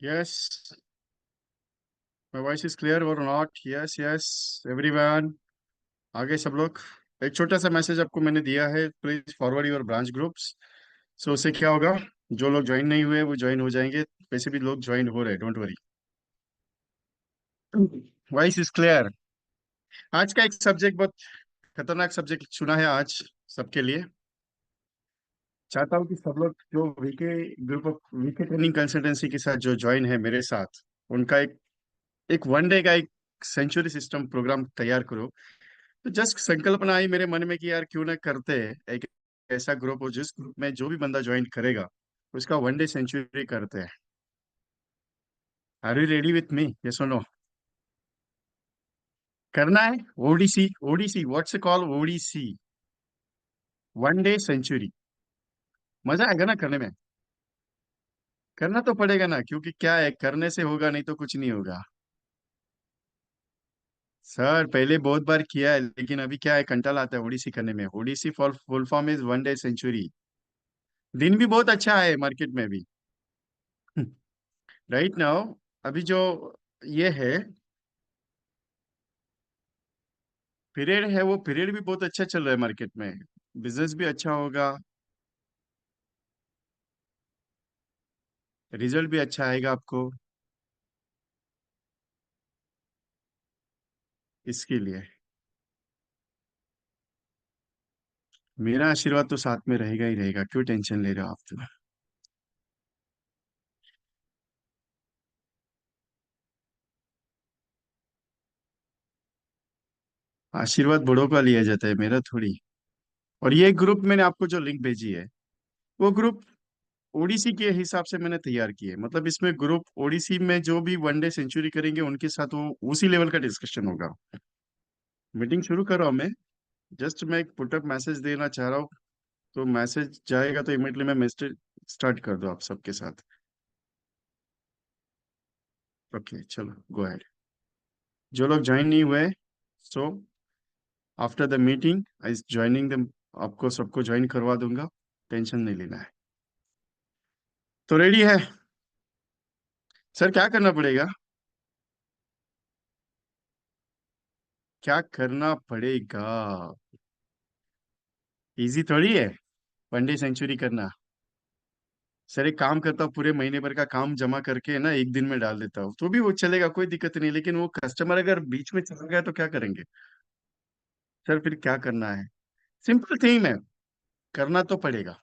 Yes, my voice is clear और not? Yes yes everyone, आगे सब लोग। एक छोटा सा मैसेज आपको मैंने दिया है, please forward your branch groups. So उससे क्या होगा, जो लोग ज्वाइन नहीं हुए वो ज्वाइन हो जाएंगे। वैसे भी लोग ज्वाइन हो रहे हैं, don't worry. Voice is clear. आज का एक सब्जेक्ट बहुत खतरनाक सब्जेक्ट चुना है आज सबके लिए। चाहता हूँ कि सब लोग जो VK group of VK training consultancy के साथ जो ज्वाइन है मेरे साथ, उनका एक एक वन डे का एक सेंचुरी सिस्टम प्रोग्राम तैयार करो। तो जस्ट संकल्पना आई मेरे मन में कि यार क्यों ना करते हैं एक ऐसा ग्रुप हो जिस ग्रुप में जो भी बंदा ज्वाइन करेगा उसका वन डे सेंचुरी करते हैं। Are you ready with me? Yes और नो? करना है। ODC, ODC what's call ODC, one day century. मजा आएगा ना करने में? करना तो पड़ेगा ना, क्योंकि क्या है, करने से होगा, नहीं तो कुछ नहीं होगा। सर पहले बहुत बार किया है, लेकिन अभी क्या है, कंटाल आता है ओडीसी करने में। ODC for full form is one day century. दिन भी बहुत अच्छा है मार्केट में भी। राइट नाउ, अभी जो ये है पीरियड है, वो पीरियड भी बहुत अच्छा चल रहा है मार्केट में। बिजनेस भी अच्छा होगा, रिजल्ट भी अच्छा आएगा आपको। इसके लिए मेरा आशीर्वाद तो साथ में रहेगा ही रहेगा, क्यों टेंशन ले रहे हो आप तो। आशीर्वाद बड़ों का लिया जाता है, मेरा थोड़ी। और ये ग्रुप मैंने आपको जो लिंक भेजी है, वो ग्रुप ओडीसी के हिसाब से मैंने तैयार की है। मतलब इसमें ग्रुप ओडीसी में जो भी वन डे सेंचुरी करेंगे उनके साथ वो उसी लेवल का डिस्कशन होगा। मीटिंग शुरू कर रहा हूँ मैं। जस्ट मैं एक पुटअप मैसेज देना चाह रहा हूँ। तो मैसेज जाएगा तो इमिडिएटली मैं मैसेज स्टार्ट कर दो आप सबके साथ। ओके चलो, गो अहेड। जो लोग ज्वाइन नहीं हुए, so after the meeting I joining दम, आपको सबको ज्वाइन करवा दूंगा। टेंशन नहीं लेना है। तो रेडी है? सर क्या करना पड़ेगा? क्या करना पड़ेगा? इजी थोड़ी है वन डे सेंचुरी करना। सर एक काम करता हूँ, पूरे महीने भर का काम जमा करके ना एक दिन में डाल देता हूँ, तो भी वो चलेगा, कोई दिक्कत नहीं। लेकिन वो कस्टमर अगर बीच में चला गया तो क्या करेंगे? सर फिर क्या करना है? सिंपल थीम है, करना तो पड़ेगा।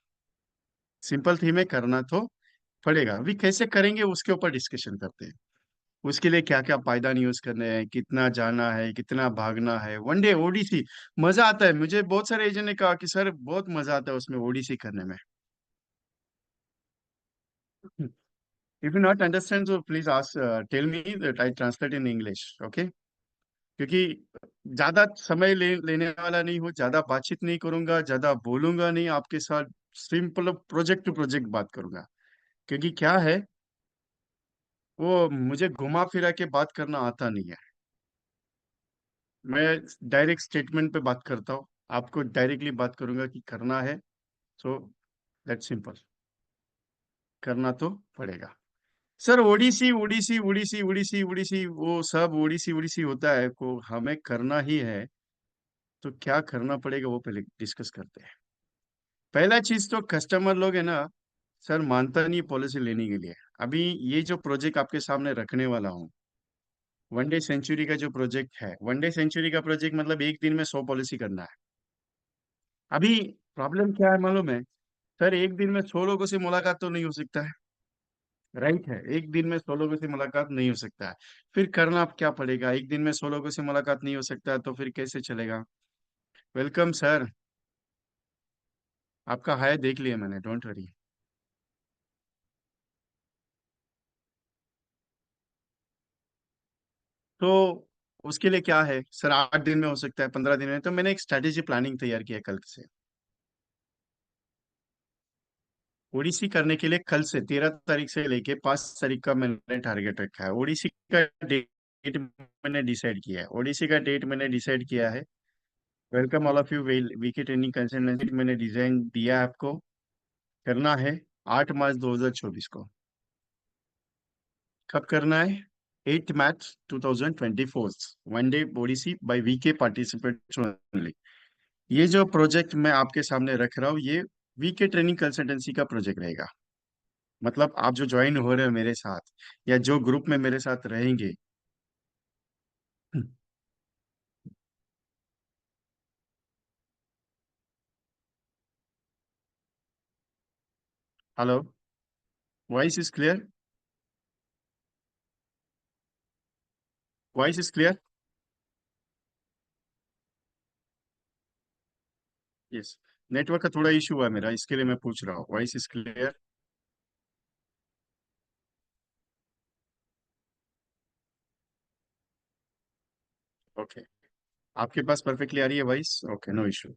सिंपल थीम है, करना तो पड़ेगा। अभी कैसे करेंगे उसके ऊपर डिस्कशन करते हैं। उसके लिए क्या क्या पायदान यूज करने हैं, कितना जाना है, कितना भागना है। वन डे ओडीसी मजा आता है। मुझे बहुत सारे एजेंट ने कहा कि सर बहुत मजा आता है उसमें ओडीसी करने में। इफ यू नॉट अंडरस्टैंड तो please ask, tell me that I translate in English, okay? क्योंकि ज्यादा समय लेने वाला नहीं हूँ, ज्यादा बातचीत नहीं करूंगा, ज्यादा बोलूंगा नहीं आपके साथ। सिंपल प्रोजेक्ट टू प्रोजेक्ट बात करूंगा। क्योंकि क्या है, वो मुझे घुमा फिरा के बात करना आता नहीं है। मैं डायरेक्ट स्टेटमेंट पे बात करता हूँ। आपको डायरेक्टली बात करूंगा कि करना है। सो दैट सिंपल, करना तो पड़ेगा। सर ओडीसी ओडीसी ओडीसी ओडीसी ओडीसी वो सब ओडीसी ओडीसी होता है, को हमें करना ही है। तो क्या करना पड़ेगा वो पहले डिस्कस करते हैं। पहला चीज तो कस्टमर लोग है ना, सर मानता नहीं पॉलिसी लेने के लिए। अभी ये जो प्रोजेक्ट आपके सामने रखने वाला हूँ, वन डे सेंचुरी का जो प्रोजेक्ट है, वन डे सेंचुरी का प्रोजेक्ट मतलब एक दिन में 100 पॉलिसी करना है। अभी प्रॉब्लम क्या है मालूम है? सर एक दिन में 100 लोगों से मुलाकात तो नहीं हो सकता है। राइट है, एक दिन में 100 लोगों से मुलाकात नहीं हो सकता है। फिर करना अब क्या पड़ेगा? एक दिन में 100 लोगों से मुलाकात नहीं हो सकता है तो फिर कैसे चलेगा? वेलकम सर, आपका हाय देख लिया मैंने, डोंट वरी। तो उसके लिए क्या है सर, 8 दिन में हो सकता है, 15 दिन में? तो मैंने एक स्ट्रेटेजी प्लानिंग तैयार किया है कल से। ओडीसी करने के लिए कल से 13 तारीख से लेके 5 तारीख का मैंने टारगेट रखा है। ओडीसी का डेट मैंने डिसाइड किया है, ओडीसी का डेट मैंने डिसाइड किया है। Welcome all of you, VK training consultancy मैंने डिजाइन दिया है आपको। करना है 8 मार्च 2024 को। कब करना है? 8 मार्च 2024, one day ODC by VK participates only. ये जो प्रोजेक्ट मैं आपके सामने रख रहा हूँ, ये वीके ट्रेनिंग कंसल्टेंसी का प्रोजेक्ट रहेगा। मतलब आप जो ज्वाइन हो रहे हो मेरे साथ, या जो ग्रुप में मेरे साथ रहेंगे। Hello, voice is clear? Voice is clear? Yes. Network का थोड़ा इशू है मेरा, इसके लिए मैं पूछ रहा हूँ। Voice is clear? ओके। आपके पास परफेक्टली आ रही है voice? Okay, no issue.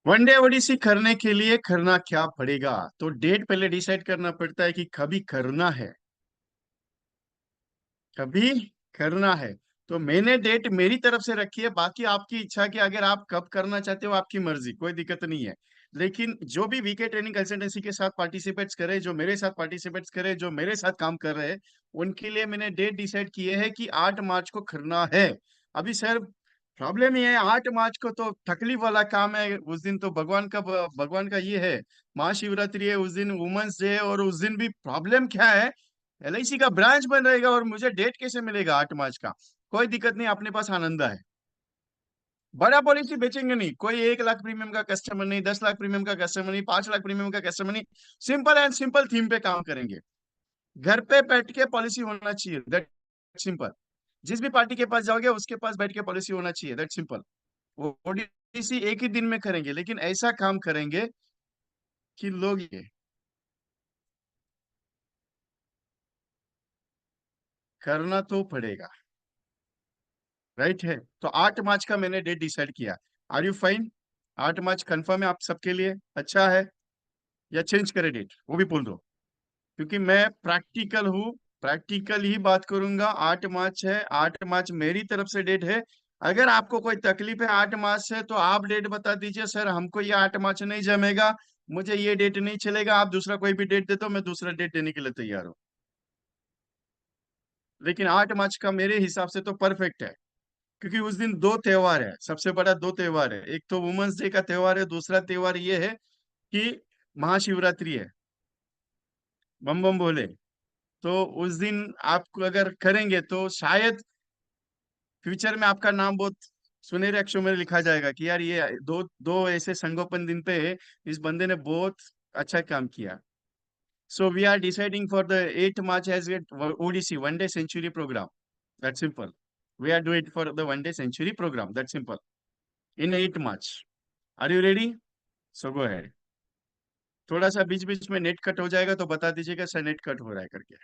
One day ODC करने के लिए करना क्या पड़ेगा? तो डेट पहले डिसाइड करना पड़ता है कि कभी करना है, कभी करना है। तो मैंने डेट मेरी तरफ से रखी है, बाकी आपकी इच्छा की, अगर आप कब करना चाहते हो आपकी मर्जी, कोई दिक्कत नहीं है। लेकिन जो भी वीके ट्रेनिंग कंसल्टेंसी के साथ पार्टिसिपेट्स करे, जो मेरे साथ पार्टिसिपेट्स करे, जो मेरे साथ काम कर रहे हैं, उनके लिए मैंने डेट डिसाइड की है कि 8 मार्च को करना है। अभी सर प्रॉब्लम ये है, 8 मार्च को तो तकलीफ वाला काम है। उस दिन तो भगवान का ये है, महाशिवरात्रि है, उस दिन वुमेन्स डे है, और उस दिन भी प्रॉब्लम क्या है, एलआईसी का ब्रांच बन रहेगा और मुझे डेट कैसे मिलेगा 8 मार्च का? कोई दिक्कत नहीं, अपने पास आनंदा है। बड़ा पॉलिसी बेचेंगे नहीं, कोई 1 लाख प्रीमियम का कस्टमर नहीं, 10 लाख प्रीमियम का कस्टमर नहीं, 5 लाख प्रीमियम का कस्टमर नहीं। सिंपल एंड सिंपल थीम पे काम करेंगे। घर पे बैठ के पॉलिसी होना चाहिए, दैट सिंपल। जिस भी पार्टी के पास जाओगे उसके पास बैठ के पॉलिसी होना चाहिए, दैट सिंपल। वो ओडीसी एक ही दिन में करेंगे, लेकिन ऐसा काम करेंगे कि लोग ये करना तो पड़ेगा। राइट है? तो 8 मार्च का मैंने डेट डिसाइड किया। Are you fine? 8 मार्च कंफर्म है आप सबके लिए? अच्छा है? या चेंज करें डेट, वो भी बोल दो। क्योंकि मैं प्रैक्टिकल हूँ, प्रैक्टिकल ही बात करूंगा। 8 मार्च है, 8 मार्च मेरी तरफ से डेट है। अगर आपको कोई तकलीफ है 8 मार्च से, तो आप डेट बता दीजिए, सर हमको ये 8 मार्च नहीं जमेगा, मुझे ये डेट नहीं चलेगा, आप दूसरा कोई भी डेट दे दो, मैं दूसरा डेट देने के लिए तैयार हूँ। लेकिन 8 मार्च का मेरे हिसाब से तो परफेक्ट है। क्योंकि उस दिन दो त्योहार है, सबसे बड़ा दो त्योहार है। एक तो वुमेन्स डे का त्योहार है, दूसरा त्योहार ये है कि महाशिवरात्रि है। बम बम बोले। तो उस दिन आप अगर करेंगे तो शायद फ्यूचर में आपका नाम बहुत सुनहरे अक्षरों में लिखा जाएगा कि यार ये दो दो ऐसे संगोपन दिन पे इस बंदे ने बहुत अच्छा काम किया। So we are deciding for the 8 March as ODC one day century program, that simple. We are do it for the one day century program, that simple, in 8 March. Are you ready? So go ahead. थोड़ा सा बीच बीच में net cut हो जाएगा तो बता दीजिएगा sir net cut हो रहा है करके।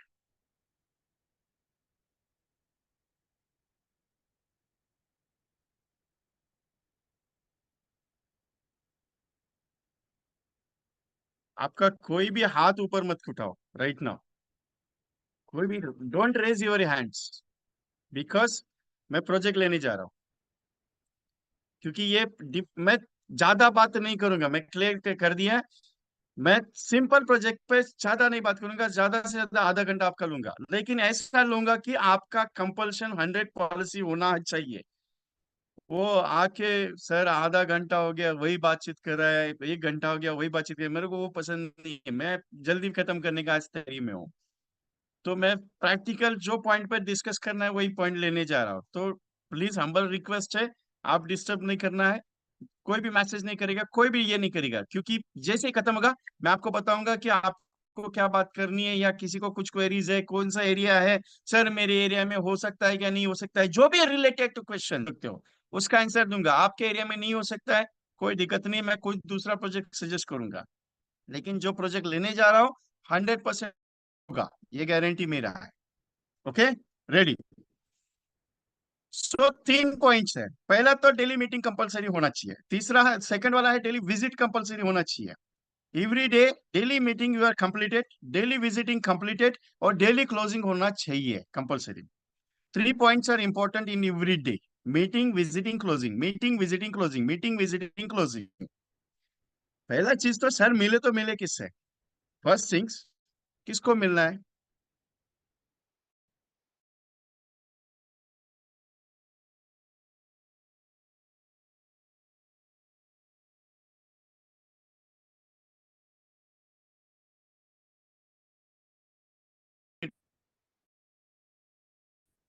आपका कोई भी हाथ ऊपर मत उठाओ राइट नाउ। कोई भी don't raise your hands, because मैं प्रोजेक्ट लेने जा रहा हूँ। क्योंकि मैं ज्यादा बात नहीं करूंगा, मैं क्लियर कर दिया है। मैं सिंपल प्रोजेक्ट पे ज्यादा नहीं बात करूंगा, ज्यादा से ज्यादा आधा घंटा आपका लूंगा, लेकिन ऐसा लूंगा कि आपका कंपल्शन 100 पॉलिसी होना चाहिए। वो आके सर आधा घंटा हो गया वही बातचीत कर रहा है, 1 घंटा हो गया वही बातचीत कर रहा है, मेरे को वो पसंद नहीं है। मैं जल्दी खत्म करने का आज तैयारी में हूँ। तो मैं प्रैक्टिकल जो पॉइंट पे डिस्कस करना है वही पॉइंट लेने जा रहा हूँ। तो प्लीज हम्बल रिक्वेस्ट है, आप डिस्टर्ब नहीं करना है। कोई भी मैसेज नहीं करेगा, कोई भी ये नहीं करेगा, क्योंकि जैसे ही खत्म होगा मैं आपको बताऊंगा कि आपको क्या बात करनी है, या किसी को कुछ क्वेरीज है, कौन सा एरिया है, सर मेरे एरिया में हो सकता है क्या नहीं हो सकता है, जो भी रिलेटेड टू क्वेश्चन रखते हो उसका आंसर दूंगा। आपके एरिया में नहीं हो सकता है, कोई दिक्कत नहीं, मैं कोई दूसरा प्रोजेक्ट सजेस्ट करूंगा। लेकिन जो प्रोजेक्ट लेने जा रहा हूँ 100% होगा, ये गारंटी मेरा है। Okay, ready? सो 3 पॉइंट्स है। पहला तो डेली मीटिंग कंपलसरी होना चाहिए। तीसरा है, सेकंड वाला है डेली विजिट कंपलसरी होना चाहिए। Every day daily meeting you are completed, daily visiting completed, और डेली क्लोजिंग होना चाहिए compulsory. 3 points are important in every day: meeting, visiting, closing, meeting, visiting, closing, meeting, visiting, closing. पहला चीज तो sir मिले तो मिले किससे? फर्स्ट थिंग्स, किसको मिलना है?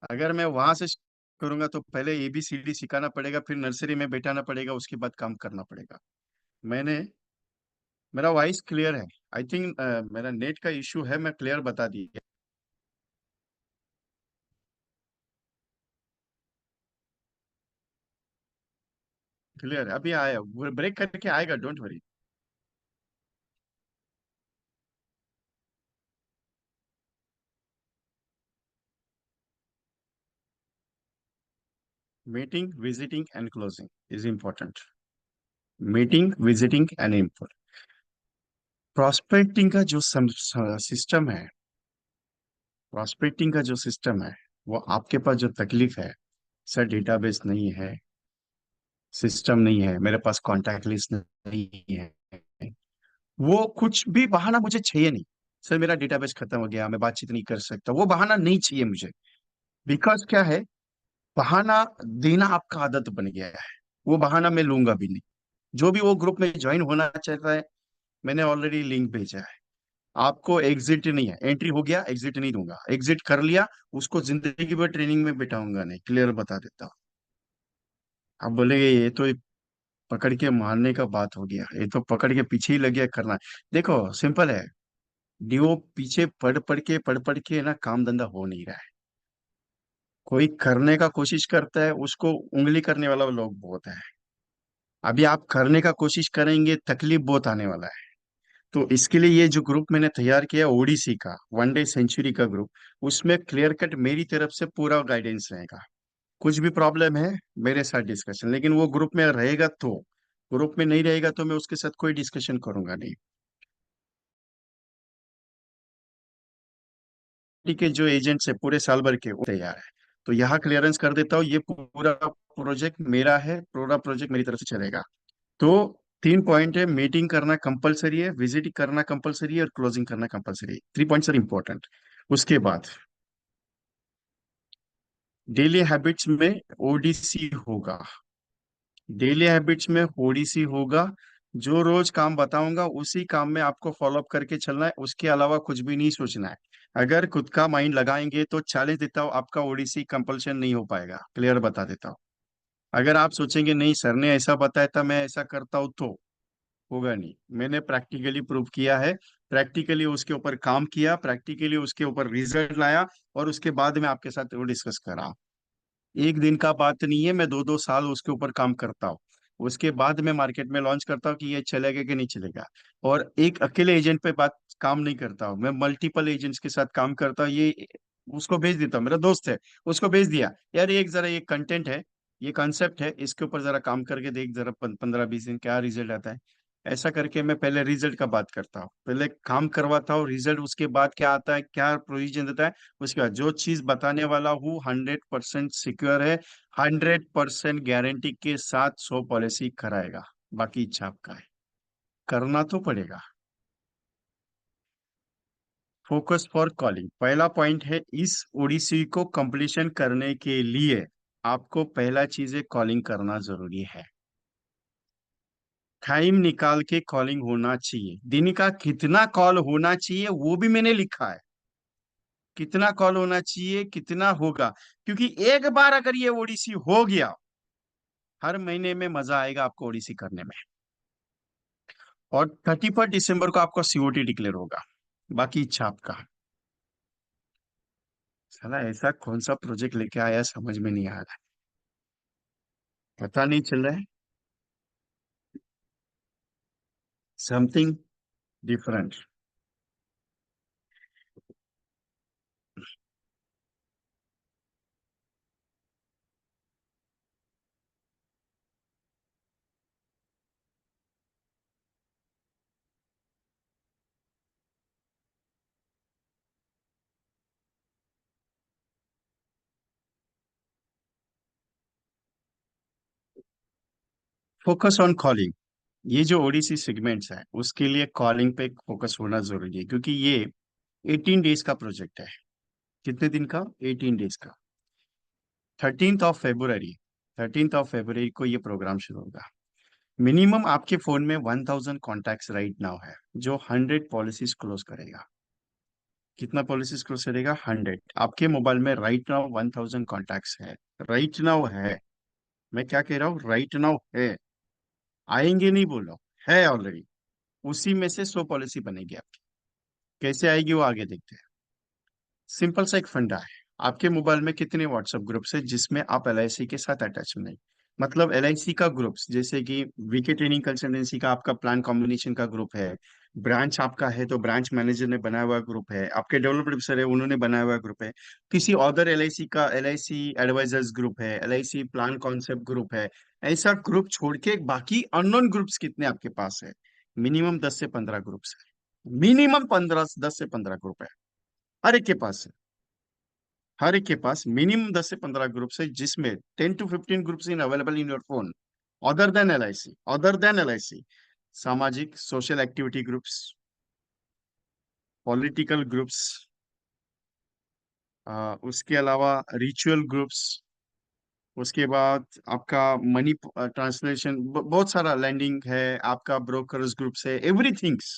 अगर मैं वहां से करूंगा तो पहले ABCD सिखाना पड़ेगा, फिर नर्सरी में बैठाना पड़ेगा, उसके बाद काम करना पड़ेगा। मैंने मेरा वॉइस क्लियर है? आई थिंक मेरा नेट का इशू है, मैं क्लियर बता दिया। क्लियर अभी आया, ब्रेक करके आएगा, don't worry. Meeting, visiting and closing is important. Meeting, visiting and import. Prospecting का जो सिस्टम है, प्रॉस्पेक्टिंग का जो सिस्टम है, वो आपके पास जो तकलीफ है, सर डेटाबेस नहीं है, सिस्टम नहीं है, मेरे पास कॉन्टैक्ट लिस्ट नहीं है, वो कुछ भी बहाना मुझे चाहिए नहीं। सर मेरा डेटाबेस खत्म हो गया, मैं बातचीत नहीं कर सकता, वो बहाना नहीं चाहिए मुझे। बिकॉज क्या है, बहाना देना आपका आदत बन गया है, वो बहाना मैं लूंगा भी नहीं। जो भी वो ग्रुप में ज्वाइन होना चाहता है, मैंने ऑलरेडी लिंक भेजा है। आपको एग्जिट नहीं है, एंट्री हो गया, एग्जिट नहीं दूंगा। एग्जिट कर लिया, उसको जिंदगी भर ट्रेनिंग में बिठाऊंगा नहीं, क्लियर बता देता हूँ। आप बोलेंगे ये तो एक पकड़ के मारने का बात हो गया, ये तो पकड़ के पीछे ही लग गया करना। देखो सिंपल है, डीओ पीछे पढ़ पढ़ के ना काम धंधा हो नहीं रहा है। कोई करने का कोशिश करता है, उसको उंगली करने वाला लोग बहुत है। अभी आप करने का कोशिश करेंगे, तकलीफ बहुत आने वाला है। तो इसके लिए ये जो ग्रुप मैंने तैयार किया ओडीसी का, वनडे सेंचुरी का ग्रुप, उसमें क्लियर कट मेरी तरफ से पूरा गाइडेंस रहेगा। कुछ भी प्रॉब्लम है, मेरे साथ डिस्कशन, लेकिन वो ग्रुप में रहेगा तो। ग्रुप में नहीं रहेगा तो मैं उसके साथ कोई डिस्कशन करूंगा नहीं। ठीक है, जो एजेंट्स है पूरे साल भर के वो तैयार है। तो यहाँ क्लियरेंस कर देता हूँ, ये पूरा प्रोजेक्ट मेरा है, पूरा प्रोजेक्ट मेरी तरफ से चलेगा। तो 3 पॉइंट है, मीटिंग करना कंपलसरी है, विजिट करना कंपलसरी है, और क्लोजिंग करना कंपलसरी है। 3 पॉइंट्स आर इंपॉर्टेंट। उसके बाद डेली हैबिट्स में ओडीसी होगा। डेली हैबिट्स में ओडीसी होगा। जो रोज काम बताऊंगा उसी काम में आपको फॉलोअप करके चलना है, उसके अलावा कुछ भी नहीं सोचना है। अगर खुद का माइंड लगाएंगे तो चैलेंज देता हूँ, आपका ओडीसी कंपल्शन नहीं हो पाएगा, क्लियर बता देता हूँ। अगर आप सोचेंगे नहीं सर ने ऐसा बताया था मैं ऐसा करता हूँ, तो होगा नहीं। मैंने प्रैक्टिकली प्रूव किया है, प्रैक्टिकली उसके ऊपर काम किया, प्रैक्टिकली उसके ऊपर रिजल्ट लाया, और उसके बाद में आपके साथ वो डिस्कस करा। एक दिन का बात नहीं है, मैं 2-2 साल उसके ऊपर काम करता हूँ। उसके बाद मैं मार्केट में लॉन्च करता हूँ कि ये चलेगा कि नहीं चलेगा। और एक अकेले एजेंट पे बात काम नहीं करता हूँ, मैं मल्टीपल एजेंट्स के साथ काम करता हूँ। ये उसको भेज देता हूँ, मेरा दोस्त है, उसको भेज दिया, यार ये एक जरा ये कंटेंट है, ये कॉन्सेप्ट है, इसके ऊपर जरा काम करके देख, जरा 15-20 दिन क्या रिजल्ट आता है। ऐसा करके मैं पहले रिजल्ट का बात करता हूँ, पहले काम करवाता हूँ, रिजल्ट उसके बाद क्या आता है, क्या प्रोविजन देता है। उसके बाद जो चीज बताने वाला हूँ 100% सिक्योर है, 100% गारंटी के साथ 100 पॉलिसी कराएगा। बाकी इच्छा आपका है, करना तो पड़ेगा। फोकस फॉर कॉलिंग पहला पॉइंट है। इस ओडिसी को कंप्लीशन करने के लिए आपको पहला चीज है, कॉलिंग करना जरूरी है। टाइम निकाल के कॉलिंग होना चाहिए। दिन का कितना कॉल होना चाहिए वो भी मैंने लिखा है, कितना कॉल होना चाहिए, कितना होगा। क्योंकि एक बार अगर ये ओडिसी हो गया, हर महीने में मजा आएगा आपको ओडीसी करने में। और 31 दिसंबर को आपका सीओटी डिक्लेयर होगा, बाकी इच्छा आपका। साला ऐसा कौन सा प्रोजेक्ट लेके आया समझ में नहीं आ रहा है, पता नहीं चल रहा है। Something different. Focus on calling. ये जो ओडीसी सेगमेंट्स है उसके लिए कॉलिंग पे फोकस होना जरूरी है, क्योंकि ये 18 डेज का प्रोजेक्ट है। कितने दिन का? 18 डेज का। 13 ऑफ फेब्रुवरी, 13 ऑफ फेब्रुवरी को ये प्रोग्राम शुरू होगा। मिनिमम आपके फोन में 1000 कॉन्टैक्ट्स राइट नाउ है, जो 100 पॉलिसीज क्लोज करेगा। कितना पॉलिसीज क्रॉस करेगा? 100। आपके मोबाइल में राइट नाउ 1000 कॉन्टैक्ट्स है। राइट नाउ है। मैं क्या कह रहा हूँ? राइट नाउ है। आएंगे नहीं बोलो, है ऑलरेडी। उसी में से 100 पॉलिसी बनेगी आपकी। कैसे आएगी वो आगे देखते हैं। सिंपल सा एक फंडा है। आपके मोबाइल में कितने व्हाट्सएप ग्रुप्स है जिसमें आप एलआईसी के साथ अटैच नहीं? मतलब एलआईसी का ग्रुप्स, जैसे कि वीके ट्रेनिंग कंसल्टेंसी का आपका प्लान कॉम्बिनेशन का ग्रुप है। ब्रांच आपका है तो ब्रांच मैनेजर ने बनाया हुआ ग्रुप है, आपके डेवलपर सर है उन्होंने बनाया हुआ ग्रुप है। किसी अदर एलआईसी का एलआईसी एडवाइजर्स ग्रुप है, एलआईसी प्लान कॉन्सेप्ट ग्रुप है। ऐसा ग्रुप छोड़ के बाकी अननोन ग्रुप्स कितने आपके पास है? मिनिमम 10 से 15 ग्रुप्स है। मिनिमम 10 से 15 ग्रुप है। हर एक के पास है। हर एक के पास मिनिमम 10 से 15 ग्रुप्स है, जिसमें 10 to 15 groups in available in your phone. Other than L I C सामाजिक social activity groups, political groups, उसके अलावा रिचुअल ग्रुप्स, उसके बाद आपका मनी ट्रांसलेशन, बहुत सारा लैंडिंग है। आपका ब्रोकर्स ग्रुप्स है, एवरीथिंग्स।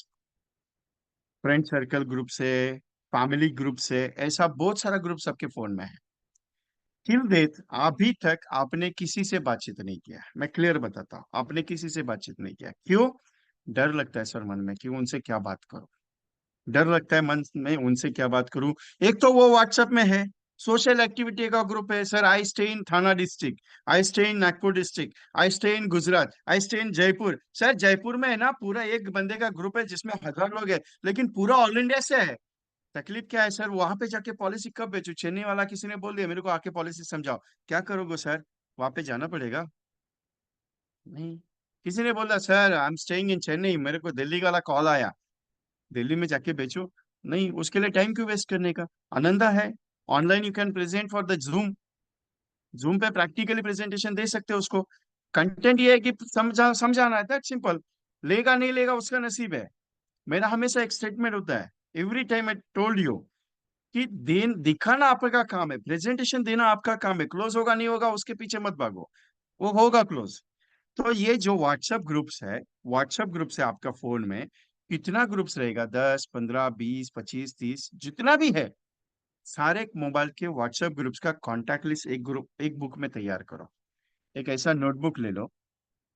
फ्रेंड सर्कल ग्रुप्स है, फैमिली ग्रुप्स है। ऐसा बहुत सारा ग्रुप्स आपके फोन में है। टिल डेट अभी तक आपने किसी से बातचीत नहीं किया। मैं क्लियर बताता हूँ, आपने किसी से बातचीत नहीं किया। क्यों? डर लगता है सर मन में कि उनसे क्या बात करूं। डर लगता है मन में उनसे क्या बात करूं। एक तो वो व्हाट्सएप में है, सोशल एक्टिविटी का ग्रुप है। सर आई स्टे इन थाना district, I stay in Nagpur district, I stay in Gujarat, I stay in Jaipur. Sir Jaipur में है ना पूरा एक बंदे का ग्रुप है जिसमें 1000 लोग है, लेकिन पूरा ऑल इंडिया से है। तकलीफ क्या है सर? वहां पे जाके पॉलिसी कब बेचू? चेन्नई वाला किसी ने बोल दिया मेरे को आके पॉलिसी समझाओ, क्या करोगे सर? वहां पे जाना पड़ेगा? नहीं। किसी ने बोला सर आई एम स्टेइंग इन चेन्नई, मेरे को दिल्ली वाला कॉल आया, दिल्ली में जाके बेचो? नहीं, उसके लिए टाइम क्यों वेस्ट करने का? आनंदा है। Online you can present for the zoom. Zoom पे प्रैक्टिकली प्रेजेंटेशन दे सकते हो उसको। कंटेंट ये है कि समझाना है, दैट सिंपल। लेगा नहीं लेगा उसका नसीब है। मेरा हमेशा एक स्टेटमेंट होता है, every time I told you, कि देन दिखाना आपका काम है, प्रेजेंटेशन देना आपका काम है। क्लोज होगा नहीं होगा उसके पीछे मत भागो, वो होगा क्लोज। तो ये जो व्हाट्सएप ग्रुप्स है, व्हाट्सएप ग्रुप्स है आपका फोन में, कितना ग्रुप्स रहेगा? 10 15 20 25 30 जितना भी है, सारे मोबाइल के व्हाट्सएप ग्रुप्स का कॉन्टैक्ट लिस्ट एक ग्रुप एक बुक में तैयार करो। एक ऐसा नोटबुक ले लो।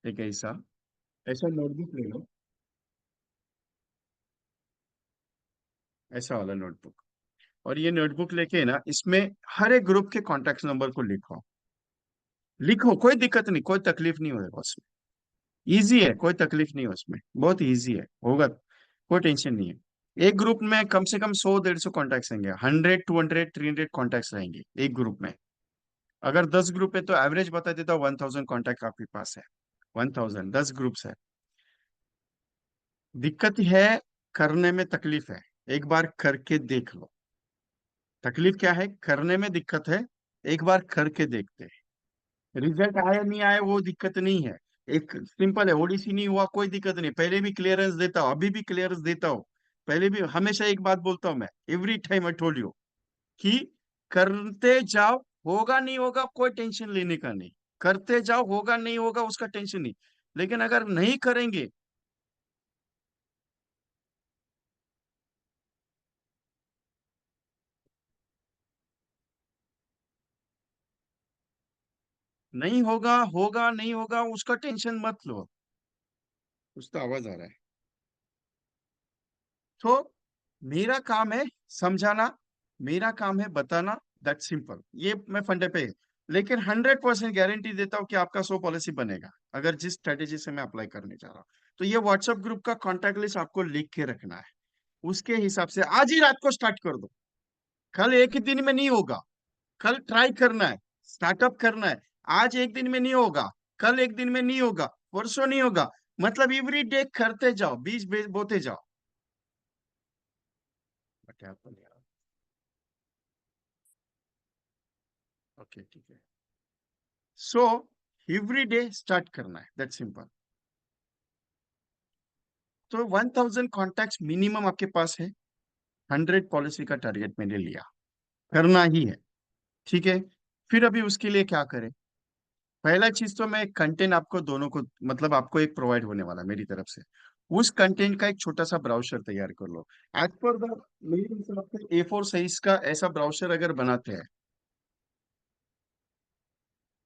एक ऐसा ऐसा नोटबुक ले लो। ऐसा वाला नोटबुक। और ये नोटबुक लेके ना, इसमें हर एक ग्रुप के कॉन्टैक्ट नंबर को लिखो। लिखो, कोई दिक्कत नहीं, कोई तकलीफ नहीं होगा उसमें। इजी है, कोई तकलीफ नहीं है उसमें, बहुत इजी है, होगा, कोई टेंशन नहीं है। एक ग्रुप में कम से कम 100 150 कॉन्टैक्ट्स रहेंगे, 100 200 300 कॉन्टैक्ट्स रहेंगे एक ग्रुप में। अगर 10 ग्रुप है तो एवरेज बता देता हूँ 1000 कॉन्टैक्ट आपके पास है। 1000, 10 ग्रुप्स है। दिक्कत है, करने में तकलीफ है। एक बार करके देख लो। तकलीफ क्या है? करने में दिक्कत है। एक बार करके देखते हैं। रिजल्ट आया नहीं आया वो दिक्कत नहीं है। एक सिंपल है, ओडीसी नहीं हुआ कोई दिक्कत नहीं, पहले भी क्लियरेंस देता हूँ, अभी भी क्लियरेंस देता हूँ। पहले भी हमेशा एक बात बोलता हूँ मैं, every time I told you, कि करते जाओ। होगा नहीं होगा कोई टेंशन लेने का नहीं। करते जाओ, होगा नहीं होगा उसका टेंशन नहीं। लेकिन अगर नहीं करेंगे, नहीं होगा, होगा नहीं होगा उसका टेंशन मत लो। कुछ तो आवाज आ रहा है। तो मेरा काम है समझाना, मेरा काम है बताना, दैट सिंपल। ये मैं फंडे पे, लेकिन 100% गारंटी देता हूँ कि आपका 100 पॉलिसी बनेगा, अगर जिस स्ट्रेटेजी से मैं अप्लाई करने जा रहा हूँ। तो ये व्हाट्सएप ग्रुप का कॉन्टैक्ट लिस्ट आपको लिख के रखना है। उसके हिसाब से आज ही रात को स्टार्ट कर दो। कल एक ही दिन में नहीं होगा। कल ट्राई करना है, स्टार्टअप करना है। आज एक दिन में नहीं होगा, कल एक दिन में नहीं होगा, परसों नहीं होगा। मतलब एवरी डे करते जाओ, बीज बोते जाओ। बट एप्पल यार। ओके ठीक है। सो एवरी डे स्टार्ट करना है, दैट सिंपल। तो 1000 कॉन्टैक्ट मिनिमम आपके पास है। 100 पॉलिसी का टारगेट मैंने लिया, करना ही है। ठीक है। फिर अभी उसके लिए क्या करें? पहला चीज तो मैं कंटेंट आपको दोनों को, मतलब आपको एक प्रोवाइड होने वाला है मेरी तरफ से। उस कंटेंट का एक छोटा सा ब्राउजर तैयार कर लो। एज पर द मेरे हिसाब से A4 साइज का ऐसा ब्राउजर अगर बनाते हैं,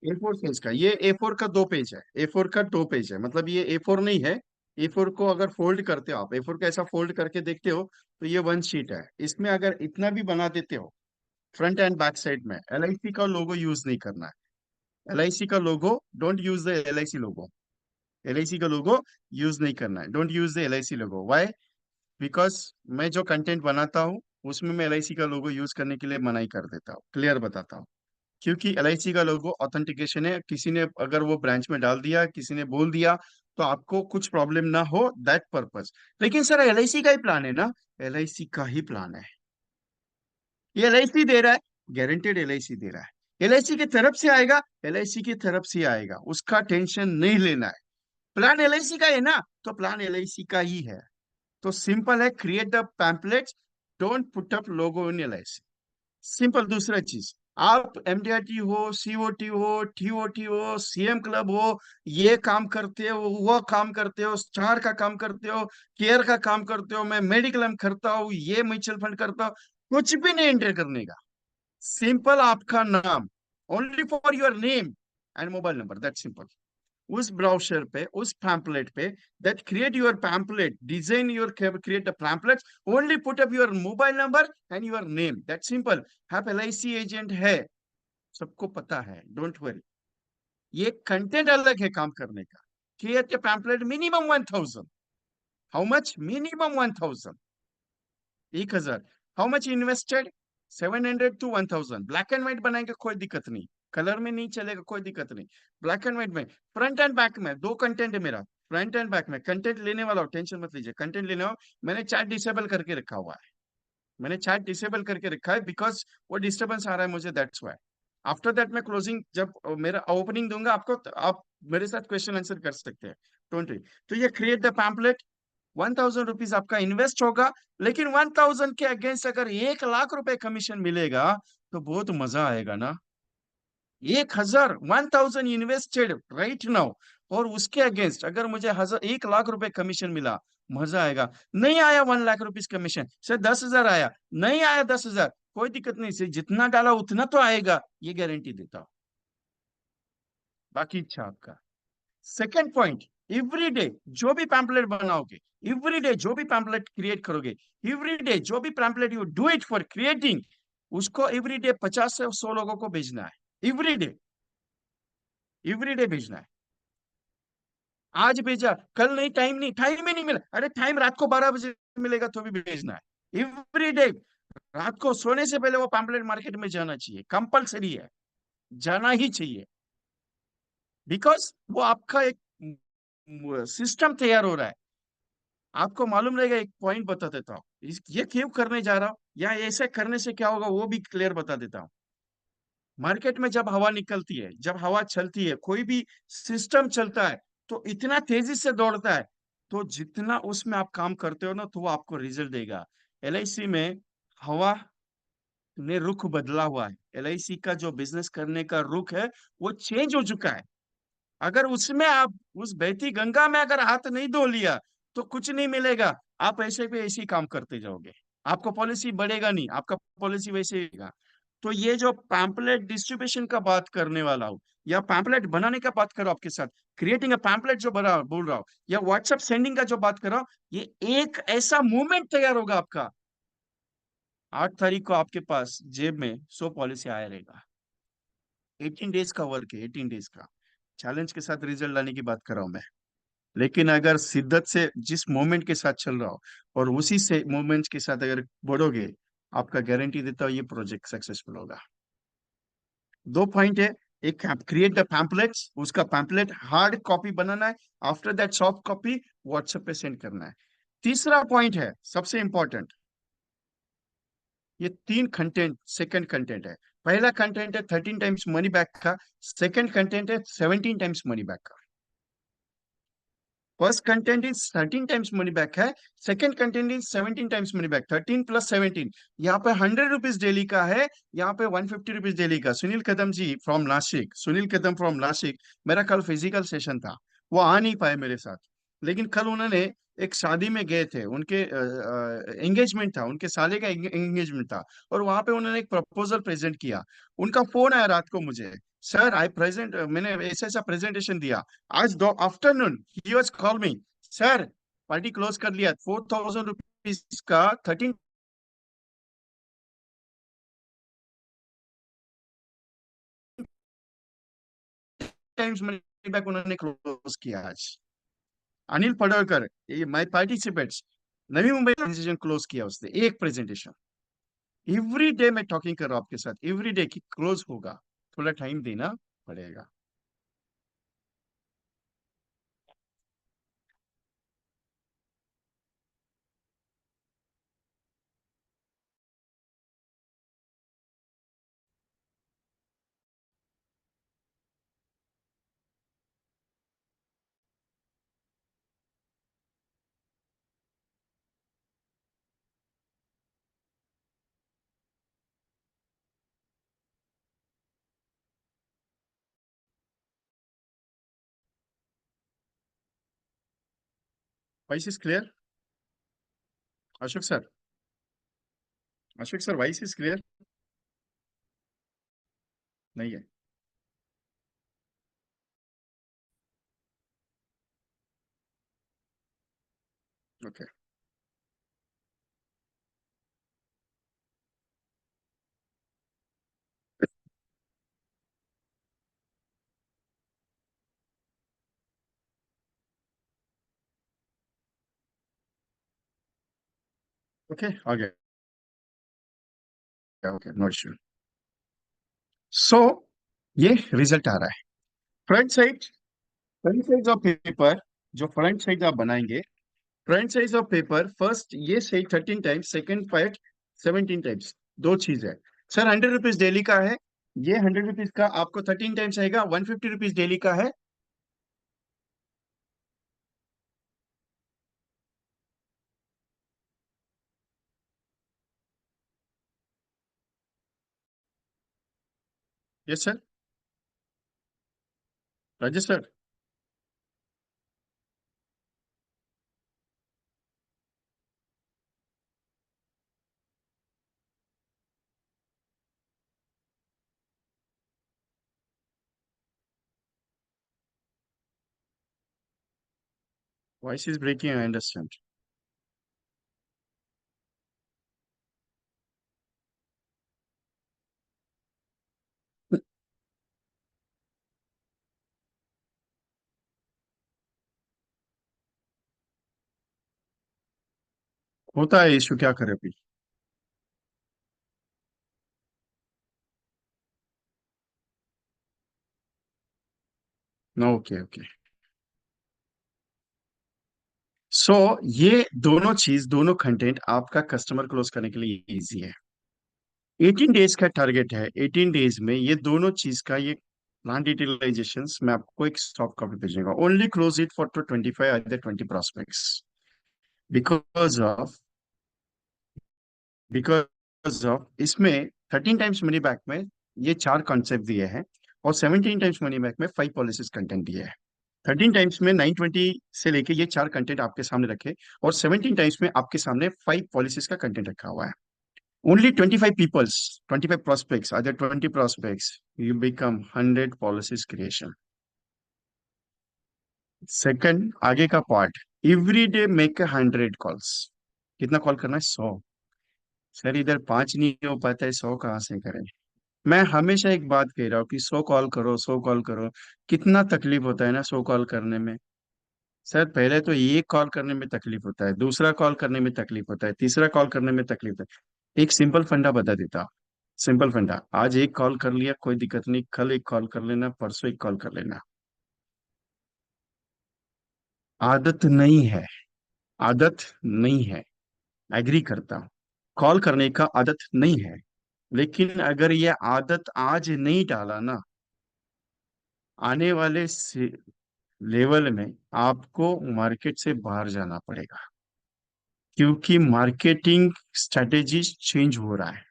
A4 साइज का, ये A4 का 2 पेज है, A4 का 2 पेज है, मतलब ये A4 नहीं है। A4 को अगर फोल्ड करते हो आप, A4 का ऐसा फोल्ड करके देखते हो तो ये 1 शीट है। इसमें अगर इतना भी बना देते हो, फ्रंट एंड बैक साइड में LIC का लोगो यूज नहीं करना है। LIC का logo, don't use the LIC logo. LIC का लोगो यूज नहीं करना है, don't use the LIC logo. Why? Because मैं जो कंटेंट बनाता हूँ उसमें मैं LIC का लोगो यूज करने के लिए मनाही कर देता हूँ, क्लियर बताता हूँ। क्योंकि LIC का लोगो ऑथेंटिकेशन है, किसी ने अगर वो ब्रांच में डाल दिया, किसी ने बोल दिया, तो आपको कुछ प्रॉब्लम ना हो, दैट पर्पस। लेकिन सर LIC का ही प्लान है ना, LIC का ही प्लान है, ये LIC दे रहा है, गारंटेड LIC दे रहा है, LIC की तरफ से आएगा, LIC की तरफ से आएगा, उसका टेंशन नहीं लेना है। प्लान LIC का है ना, तो प्लान LIC का ही है। तो सिंपल है, create the pamphlets, don't put up logo in LIC, simple. दूसरा चीज, आप MDRT हो, COT हो, TOT हो, CM क्लब हो, ये काम करते हो, वो काम करते हो, स्टार का काम करते हो, केयर का काम करते हो, मैं मेडिक्लेम करता हूँ, ये म्यूचुअल फंड करता हूँ, कुछ भी नहीं एंटर करने का। सिंपल आपका नाम, only for your name and mobile number, that simple. उस ब्राउजर पे, उस पैम्पलेट पे, that create your pamphlet, design your create the pamphlets, only put up your mobile number and your name, that simple। आप LIC agent है, सबको पता है, don't worry. ये कंटेंट अलग है काम करने का। Create a pamphlet minimum 1000। How much? Minimum 1000, 1000। How much invested? 700 to 1000। Black and white बनाएंगे, कोई दिक्कत नहीं, कलर में नहीं चलेगा, कोई दिक्कत नहीं। ब्लैक एंड व्हाइट में, फ्रंट एंड बैक में, 2 कंटेंट है मेरा। फ्रंट एंड बैक में कंटेंट लेने वाला हो, टेंशन मत लीजिए, कंटेंट लेने हो। मैंने चैट डिसेबल करके रखा हुआ है, मैंने चैट डिसेबल करके रखा है, बिकॉज वो डिस्टर्बेंस आ रहा है मुझे, दैट्स वाई। आफ्टर दैट मैं क्लोजिंग, जब मेरा ओपनिंग दूंगा आपको, तो आप मेरे साथ क्वेश्चन आंसर कर सकते हैं, डोंट वरी। तो ये क्रिएट द पैम्पलेट, 1000 रुपीज आपका इन्वेस्ट होगा। लेकिन 1000 के अगेंस्ट अगर 1 लाख रुपए कमीशन मिलेगा, तो बहुत मजा आएगा ना। 1000 इन्वेस्टेड राइट नाउ, और उसके अगेंस्ट अगर मुझे 1 लाख रुपए कमीशन मिला, मजा आएगा। नहीं आया 1 लाख रुपीज कमीशन, सर 10,000 आया, नहीं आया 10,000, कोई दिक्कत नहीं, सर जितना डाला उतना तो आएगा, ये गारंटी देता हूं। बाकी इच्छा आपका। सेकेंड पॉइंट, एवरीडे जो भी पैम्पलेट बनाओगे, एवरीडे जो भी पैम्पलेट क्रिएट करोगे, एवरीडे जो भी pamphlet you do it for creating, उसको एवरीडे 50 से 100 लोगों को भेजना है, एवरीडे, एवरीडे भेजना है। आज भेजा, कल नहीं, टाइम नहीं, टाइम ही नहीं मिला, अरे टाइम रात को 12 बजे मिलेगा तो भी भेजना है, एवरीडे। रात को सोने से पहले वो पैम्पलेट मार्केट में जाना चाहिए, कंपलसरी है, जाना ही चाहिए। बिकॉज वो आपका एक सिस्टम तैयार हो रहा है। आपको मालूम रहेगा, एक पॉइंट बता देता हूँ, ये क्यों करने जा रहा हूँ, या ऐसे करने से क्या होगा वो भी क्लियर बता देता हूँ। मार्केट में जब हवा निकलती है, जब हवा चलती है, कोई भी सिस्टम चलता है, तो इतना तेजी से दौड़ता है, तो जितना उसमें आप काम करते हो ना, तो वो आपको रिजल्ट देगा। LIC में हवा ने रुख बदला हुआ है, LIC का जो बिजनेस करने का रुख है, वो चेंज हो चुका है। अगर उसमें आप उस बहती गंगा में अगर हाथ नहीं धो लिया, तो कुछ नहीं मिलेगा, आप ऐसे पे ऐसे ही काम करते जाओगे, आपको पॉलिसी बढ़ेगा नहीं, आपका पॉलिसी वैसे ही रहेगा। तो ये जो पैम्पलेट डिस्ट्रीब्यूशन का बात करने वाला हूँ, या पैम्पलेट बनाने का बात करो आपके साथ, क्रिएटिंग अ पैम्पलेट जो बना बोल रहा हूँ, या व्हाट्सएप सेंडिंग का जो बात कर रहा हूँ, ये एक ऐसा मूवमेंट तैयार होगा आपका। 8 तारीख को आपके पास जेब में 100 पॉलिसी आया रहेगा। 18 डेज का वर्क है, 18 डेज का चैलेंज के साथ रिजल्ट लाने की बात कर रहा हूं मैं। लेकिन अगर शिद्दत से जिस मोमेंट के साथ चल रहा हो, और उसी से मोमेंट के साथ अगर बढ़ोगे, आपका गारंटी देता हूं ये प्रोजेक्ट सक्सेसफुल होगा। 2 पॉइंट है, एक क्रिएट द पैम्पलेट्स, उसका पैम्पलेट हार्ड कॉपी बनाना है, after that soft copy WhatsApp पे सेंड करना है। तीसरा पॉइंट है सबसे इंपॉर्टेंट, ये 3 कंटेंट, सेकंड कंटेंट है। पहला कंटेंट है 13 टाइम्स मनी बैक का, सेकंड कंटेंट है 17 टाइम्स मनी बैक का। First content is 13 times money back है, second content is 17 times money back, 13 + 17। यहाँ पे 100 रुपीज डेली का है, यहाँ पे 150 रुपीज डेली का। सुनील कदम जी फ्रॉम नासिक, सुनील कदम फ्रॉम नासिक, मेरा कल फिजिकल सेशन था, वो आ नहीं पाए मेरे साथ। लेकिन कल उन्होंने एक शादी में गए थे, उनके एंगेजमेंट था, उनके साले का एंगेजमेंट था, और वहां पे उन्होंने एक प्रपोजल प्रेजेंट किया। उनका फोन आया रात को मुझे, सर आई प्रेजेंट, मैंने ऐसा ऐसा प्रेजेंटेशन दिया। आज दो afternoon he was call me, sir party close कर लिया, 4,000 रुपीज का 13 टाइम्स मनी बैक उन्होंने क्लोज किया आज। अनिल पडळकर, ये my participates, Navi Mumbai transition close किया उसने एक प्रेजेंटेशन। एवरी डे मैं टॉकिंग कर रहा हूँ आपके साथ, एवरी डे की क्लोज होगा, थोड़ा टाइम देना पड़ेगा। Voice is clear? Ashok sir, Ashok sir voice is clear? नहीं है? ओके, ओके आ गया, ओके नो इश्यू। सो ये रिजल्ट आ रहा है। Front side, front size of paper, जो फ्रंट साइड आप बनाएंगे, front size of paper first ये सही 13 टाइम्स, सेकेंड पार्ट 17 टाइम्स, दो चीज है। सर 100 रुपीज डेली का है, ये 100 रुपीज का आपको 13 टाइम्स आएगा, 150 रुपीज डेली का है। Yes sir, Rajesh sir. Voice is breaking, I understand. होता है इशू, क्या करे अभी। No, okay okay. सो ये दोनों चीज, दोनों कंटेंट आपका कस्टमर क्लोज करने के लिए इजी है। 18 डेज का टारगेट है, 18 डेज में ये दोनों चीज का ये प्लान डिटेलाइजेशन मैं आपको एक सॉफ्ट कॉपी भेजूंगा। Only close it for 25 other 20 prospects, because of, because of इसमें 13 टाइम्स मनी बैक में ये चार कॉन्सेप्ट दिए हैं, और 17 टाइम्स मनी बैक में 5 पॉलिसीज कंटेंट दिए हैं। 13 टाइम्स में 920 से लेके ये चार कंटेंट आपके सामने रखे, और 17 टाइम्स में आपके सामने 5 पॉलिसीज का कंटेंट रखा हुआ है। Only 25 peoples, 25 prospects, either 20 prospects, you become 100 policies creation. Second, आगे का part, every day make 100 calls. कितना कॉल करना है? 100। सर इधर 5 नहीं हो पाता है, 100 कहाँ से करें? मैं हमेशा एक बात कह रहा हूँ कि 100 कॉल करो, 100 कॉल करो। कितना तकलीफ होता है ना 100 कॉल करने में। सर पहले तो एक कॉल करने में तकलीफ होता है, दूसरा कॉल करने में तकलीफ होता है, तीसरा कॉल करने में तकलीफ होता है। एक सिंपल फंडा बता देता हूँ। सिंपल फंडा, आज एक कॉल कर लिया कोई दिक्कत नहीं, कल एक कॉल कर लेना, परसों एक कॉल कर लेना। आदत नहीं है, आदत नहीं है, एग्री करता हूँ। कॉल करने का आदत नहीं है, लेकिन अगर ये आदत आज नहीं डाला ना, आने वाले लेवल में आपको मार्केट से बाहर जाना पड़ेगा, क्योंकि मार्केटिंग स्ट्रेटेजी चेंज हो रहा है,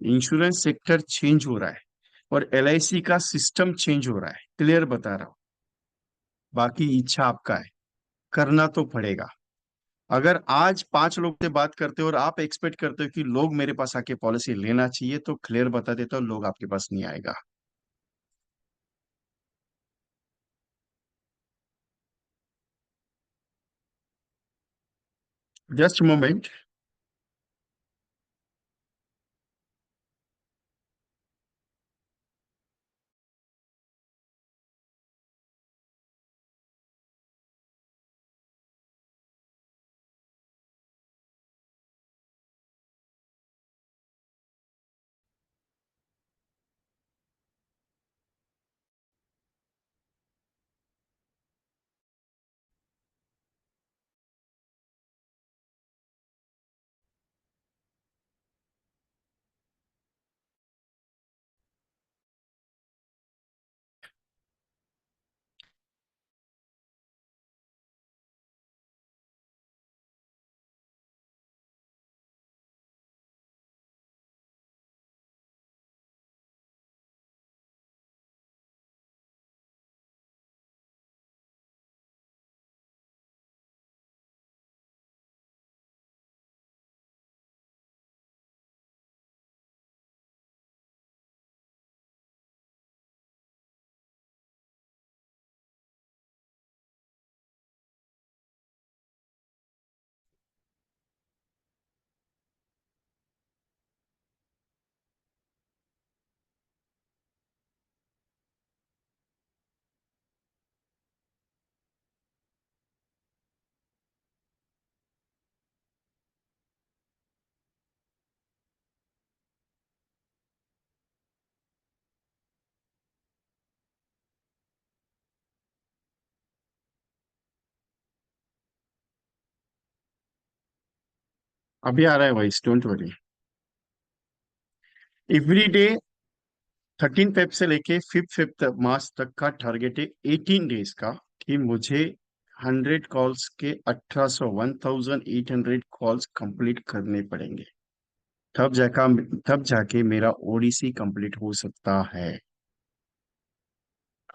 इंश्योरेंस सेक्टर चेंज हो रहा है, और एलआईसी का सिस्टम चेंज हो रहा है। क्लियर बता रहा हूँ, बाकी इच्छा आपका है। करना तो पड़ेगा। अगर आज 5 लोग से बात करते हो और आप एक्सपेक्ट करते हो कि लोग मेरे पास आके पॉलिसी लेना चाहिए, तो क्लियर बता देता हूँ, लोग आपके पास नहीं आएगा। Just moment. अभी आ रहा है voice, don't worry. Every day 13 Feb से लेके 5th मार्च तक का टारगेट है 18 डेज का, कि मुझे 100 कॉल्स के 1800 1800 कॉल्स कंप्लीट करने पड़ेंगे। तब जाके मेरा ओडीसी कंप्लीट हो सकता है।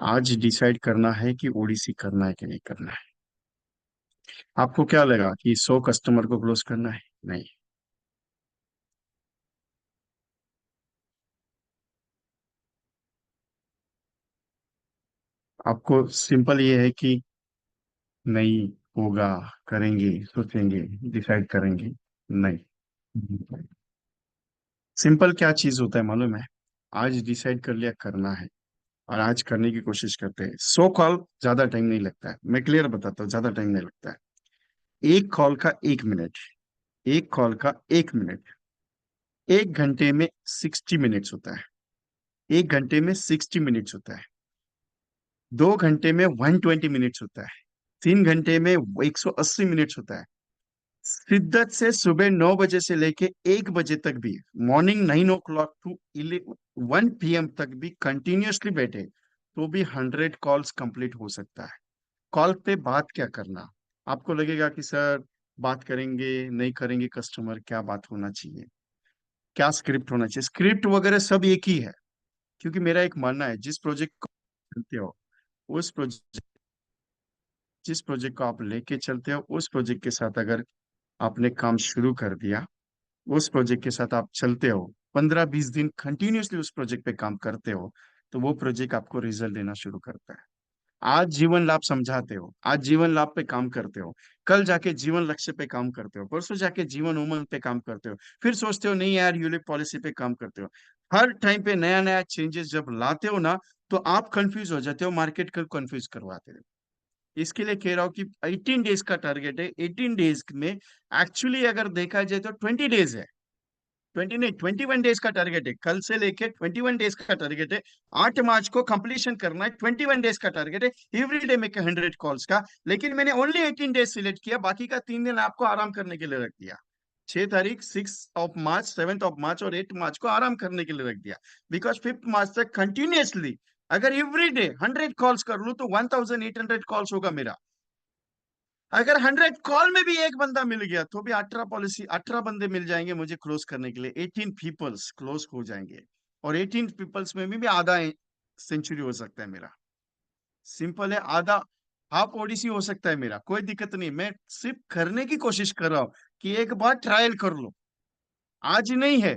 आज डिसाइड करना है कि ओडीसी करना है कि नहीं करना है। आपको क्या लगा कि 100 कस्टमर को क्लोज करना है? नहीं। आपको सिंपल ये है कि नहीं होगा, करेंगे, सोचेंगे, डिसाइड करेंगे। नहीं। सिंपल क्या चीज होता है मालूम है? आज डिसाइड कर लिया करना है, और आज करने की कोशिश करते हैं। 100 कॉल ज्यादा टाइम नहीं लगता है, मैं क्लियर बताता हूँ, ज्यादा टाइम नहीं लगता है। एक कॉल का 1 मिनट, एक कॉल का 1 मिनट, 1 घंटे में 60 मिनट्स होता है। 1 घंटे में 60 मिनट्स होता है। 2 घंटे में 120 मिनट्स होता है। 3 घंटे में 180 मिनट्स होता है। शिद्दत से सुबह 9 बजे से लेके 1 बजे तक भी, मॉर्निंग 9 o'clock टू 1 PM तक भी कंटिन्यूअसली बैठे, तो भी 100 कॉल्स कंप्लीट हो सकता है। कॉल पे बात क्या करना? आपको लगेगा कि सर बात करेंगे नहीं करेंगे, कस्टमर क्या बात होना चाहिए, क्या स्क्रिप्ट होना चाहिए, स्क्रिप्ट वगैरह सब एक ही है। क्योंकि मेरा एक मानना है, जिस प्रोजेक्ट को चलते हो, उस प्रोजेक्ट जिस प्रोजेक्ट को आप लेके चलते हो, उस प्रोजेक्ट के साथ अगर आपने काम शुरू कर दिया, उस प्रोजेक्ट के साथ आप चलते हो, 15-20 दिन कंटिन्यूअसली उस प्रोजेक्ट पे काम करते हो, तो वो प्रोजेक्ट आपको रिजल्ट देना शुरू करता है। आज जीवन लाभ समझाते हो, आज जीवन लाभ पे काम करते हो, कल जाके जीवन लक्ष्य पे काम करते हो, परसों जाके जीवन उमंग पे काम करते हो, फिर सोचते हो नहीं यार यूलिप पॉलिसी पे काम करते हो। हर टाइम पे नया नया चेंजेस जब लाते हो ना, तो आप कंफ्यूज हो जाते हो, मार्केट को कंफ्यूज करवाते हो। इसके लिए कह रहा हूँ कि 18 डेज का टारगेट है। 18 डेज में एक्चुअली अगर देखा जाए तो 20 डेज है। 20 नहीं, 21 डेज का टारगेट है। कल से लेके 21 डेज का टारगेट है। 8 मार्च को कंप्लीशन करना है। 21 डेज का टारगेट है। एवरी डे में 100 कॉल्स का। लेकिन मैंने ओनली 18 डेज सिलेक्ट किया, बाकी का 3 दिन आपको आराम करने के लिए रख दिया। 6 तारीख, 6 मार्च, 7 मार्च और 8 मार्च को आराम करने के लिए रख दिया। बिकॉज 5 मार्च तक कंटिन्यूअसली अगर एवरी डे 100 कॉल्स कर लूं, तो 1800 कॉल्स होगा मेरा। अगर 100 कॉल में भी एक बंदा मिल गया, तो भी 18 बंदे मिल जाएंगे मुझे क्लोज करने के लिए। 18 पीपल्स क्लोज हो जाएंगे। और 18 पीपल्स में भी आधा सेंचुरी हो सकता है मेरा। सिंपल है, आधा। हाफ ओडिसी हो सकता है मेरा, कोई दिक्कत नहीं, मैं सिर्फ करने की कोशिश कर रहा हूँ कि एक बार ट्रायल कर लो। आज नहीं है,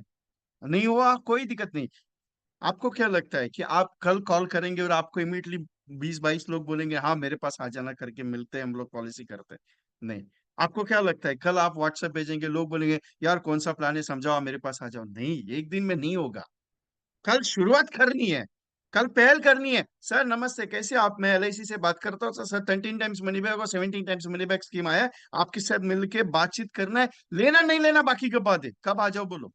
नहीं हुआ कोई दिक्कत नहीं। आपको क्या लगता है कि आप कल कॉल करेंगे और आपको इमीडिएटली 20-22 लोग बोलेंगे हाँ मेरे पास आ जाना, करके मिलते हैं हम लोग, पॉलिसी करते हैं? नहीं। आपको क्या लगता है कल आप व्हाट्सएप भेजेंगे, लोग बोलेंगे यार कौन सा प्लान है समझाओ, मेरे पास आ जाओ? नहीं, एक दिन में नहीं होगा। कल शुरुआत करनी है, कल पहल करनी है। सर नमस्ते, कैसे आप? मैं एलआईसी से बात करता हूँ sir. Sir 13 times money back और 17 टाइम्स मनी बैक स्कीम आया है, आपके साथ मिलके बातचीत करना है, लेना नहीं लेना बाकी का बात है, कब आ जाओ बोलो,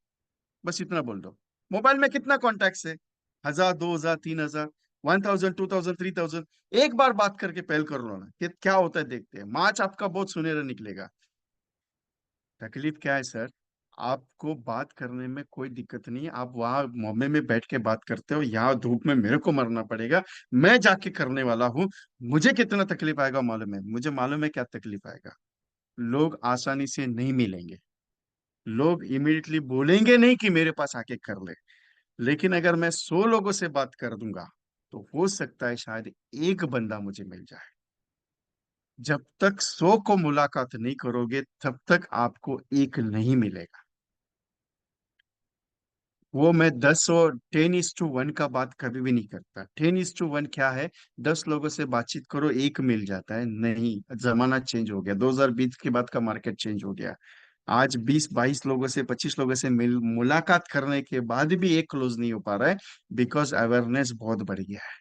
बस इतना बोल दो। मोबाइल में कितना कॉन्टैक्ट्स है? 1000, 2000, 3000, 1000, 2000, 3000। एक बार बात करके पहल कर लो ना, कि क्या होता है देखते हैं, मार्च आपका बहुत सुनहरा निकलेगा। तकलीफ क्या है सर? आपको बात करने में कोई दिक्कत नहीं है, आप वहां मोमे में बैठ के बात करते हो, यहाँ धूप में मेरे को मरना पड़ेगा, मैं जाके करने वाला हूँ। मुझे कितना तकलीफ आएगा मालूम है, मुझे मालूम है क्या तकलीफ आएगा। लोग आसानी से नहीं मिलेंगे, लोग इमीडिएटली बोलेंगे नहीं कि मेरे पास आके कर ले। लेकिन अगर मैं 100 लोगों से बात कर दूंगा, तो हो सकता है शायद एक बंदा मुझे मिल जाए। जब तक 100 को मुलाकात नहीं करोगे तब तक आपको एक नहीं मिलेगा। वो मैं 10 और 10:1 का बात कभी भी नहीं करता। 10:1 क्या है? 10 लोगों से बातचीत करो, एक मिल जाता है? नहीं, जमाना चेंज हो गया, 2020 के बाद का मार्केट चेंज हो गया। आज 20-22 लोगों से, 25 लोगों से मुलाकात करने के बाद भी एक क्लोज नहीं हो पा रहा है, बिकॉज अवेयरनेस बहुत बढ़ गया है।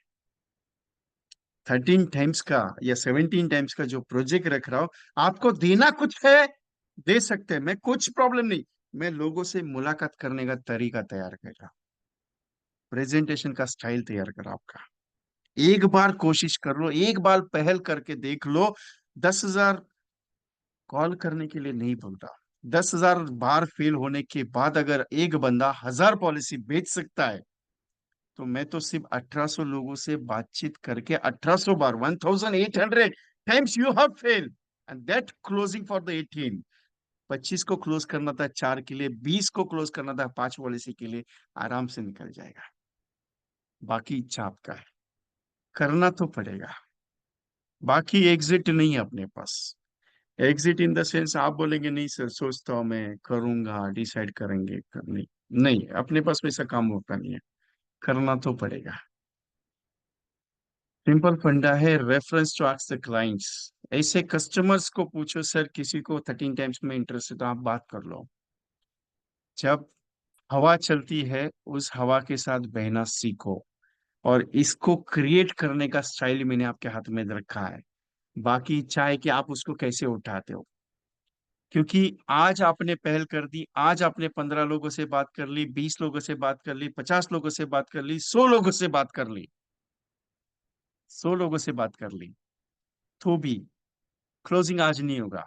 13 टाइम्स का या 17 टाइम्स का जो प्रोजेक्ट रख रहा हूं, आपको देना कुछ है, दे सकते हैं, मैं कुछ प्रॉब्लम नहीं। मैं लोगों से मुलाकात करने का तरीका तैयार कर रहा हूं, प्रेजेंटेशन का स्टाइल तैयार कर रहा हूं आपका। एक बार कोशिश कर लो, एक बार पहल करके देख लो। 10,000 कॉल करने के लिए नहीं बोलता, 10,000 बार फेल होने के बाद अगर एक बंदा 1000 पॉलिसी बेच सकता है, तो मैं तो सिर्फ 1800 लोगों से बातचीत करके 1800 बार, 1800 times you have fail, and that closing for the 18। 25 को क्लोज करना था 4 के लिए, 20 को क्लोज करना था 5 पॉलिसी के लिए, आराम से निकल जाएगा। बाकी इच्छा आपका है, करना तो पड़ेगा। बाकी एग्जिट नहीं है अपने पास। एग्जिट इन द सेंस आप बोलेंगे नहीं सर सोचता हूँ मैं करूंगा, डिसाइड करेंगे करने, नहीं, अपने पास वैसा काम होता नहीं है, करना तो पड़ेगा। सिंपल फंडा है, reference to ask the clients. ऐसे कस्टमर्स को पूछो सर किसी को 13 टाइम्स में इंटरेस्ट है तो आप बात कर लो। जब हवा चलती है उस हवा के साथ बहना सीखो, और इसको क्रिएट करने का स्टाइल मैंने आपके हाथ में रखा है। बाकी इच्छा है कि आप उसको कैसे उठाते हो। क्योंकि आज आपने पहल कर दी, आज आपने 15 लोगों से बात कर ली, 20 लोगों से बात कर ली, 50 लोगों से बात कर ली, 100 लोगों से बात कर ली, 100 लोगों से बात कर ली, तो भी क्लोजिंग आज नहीं होगा।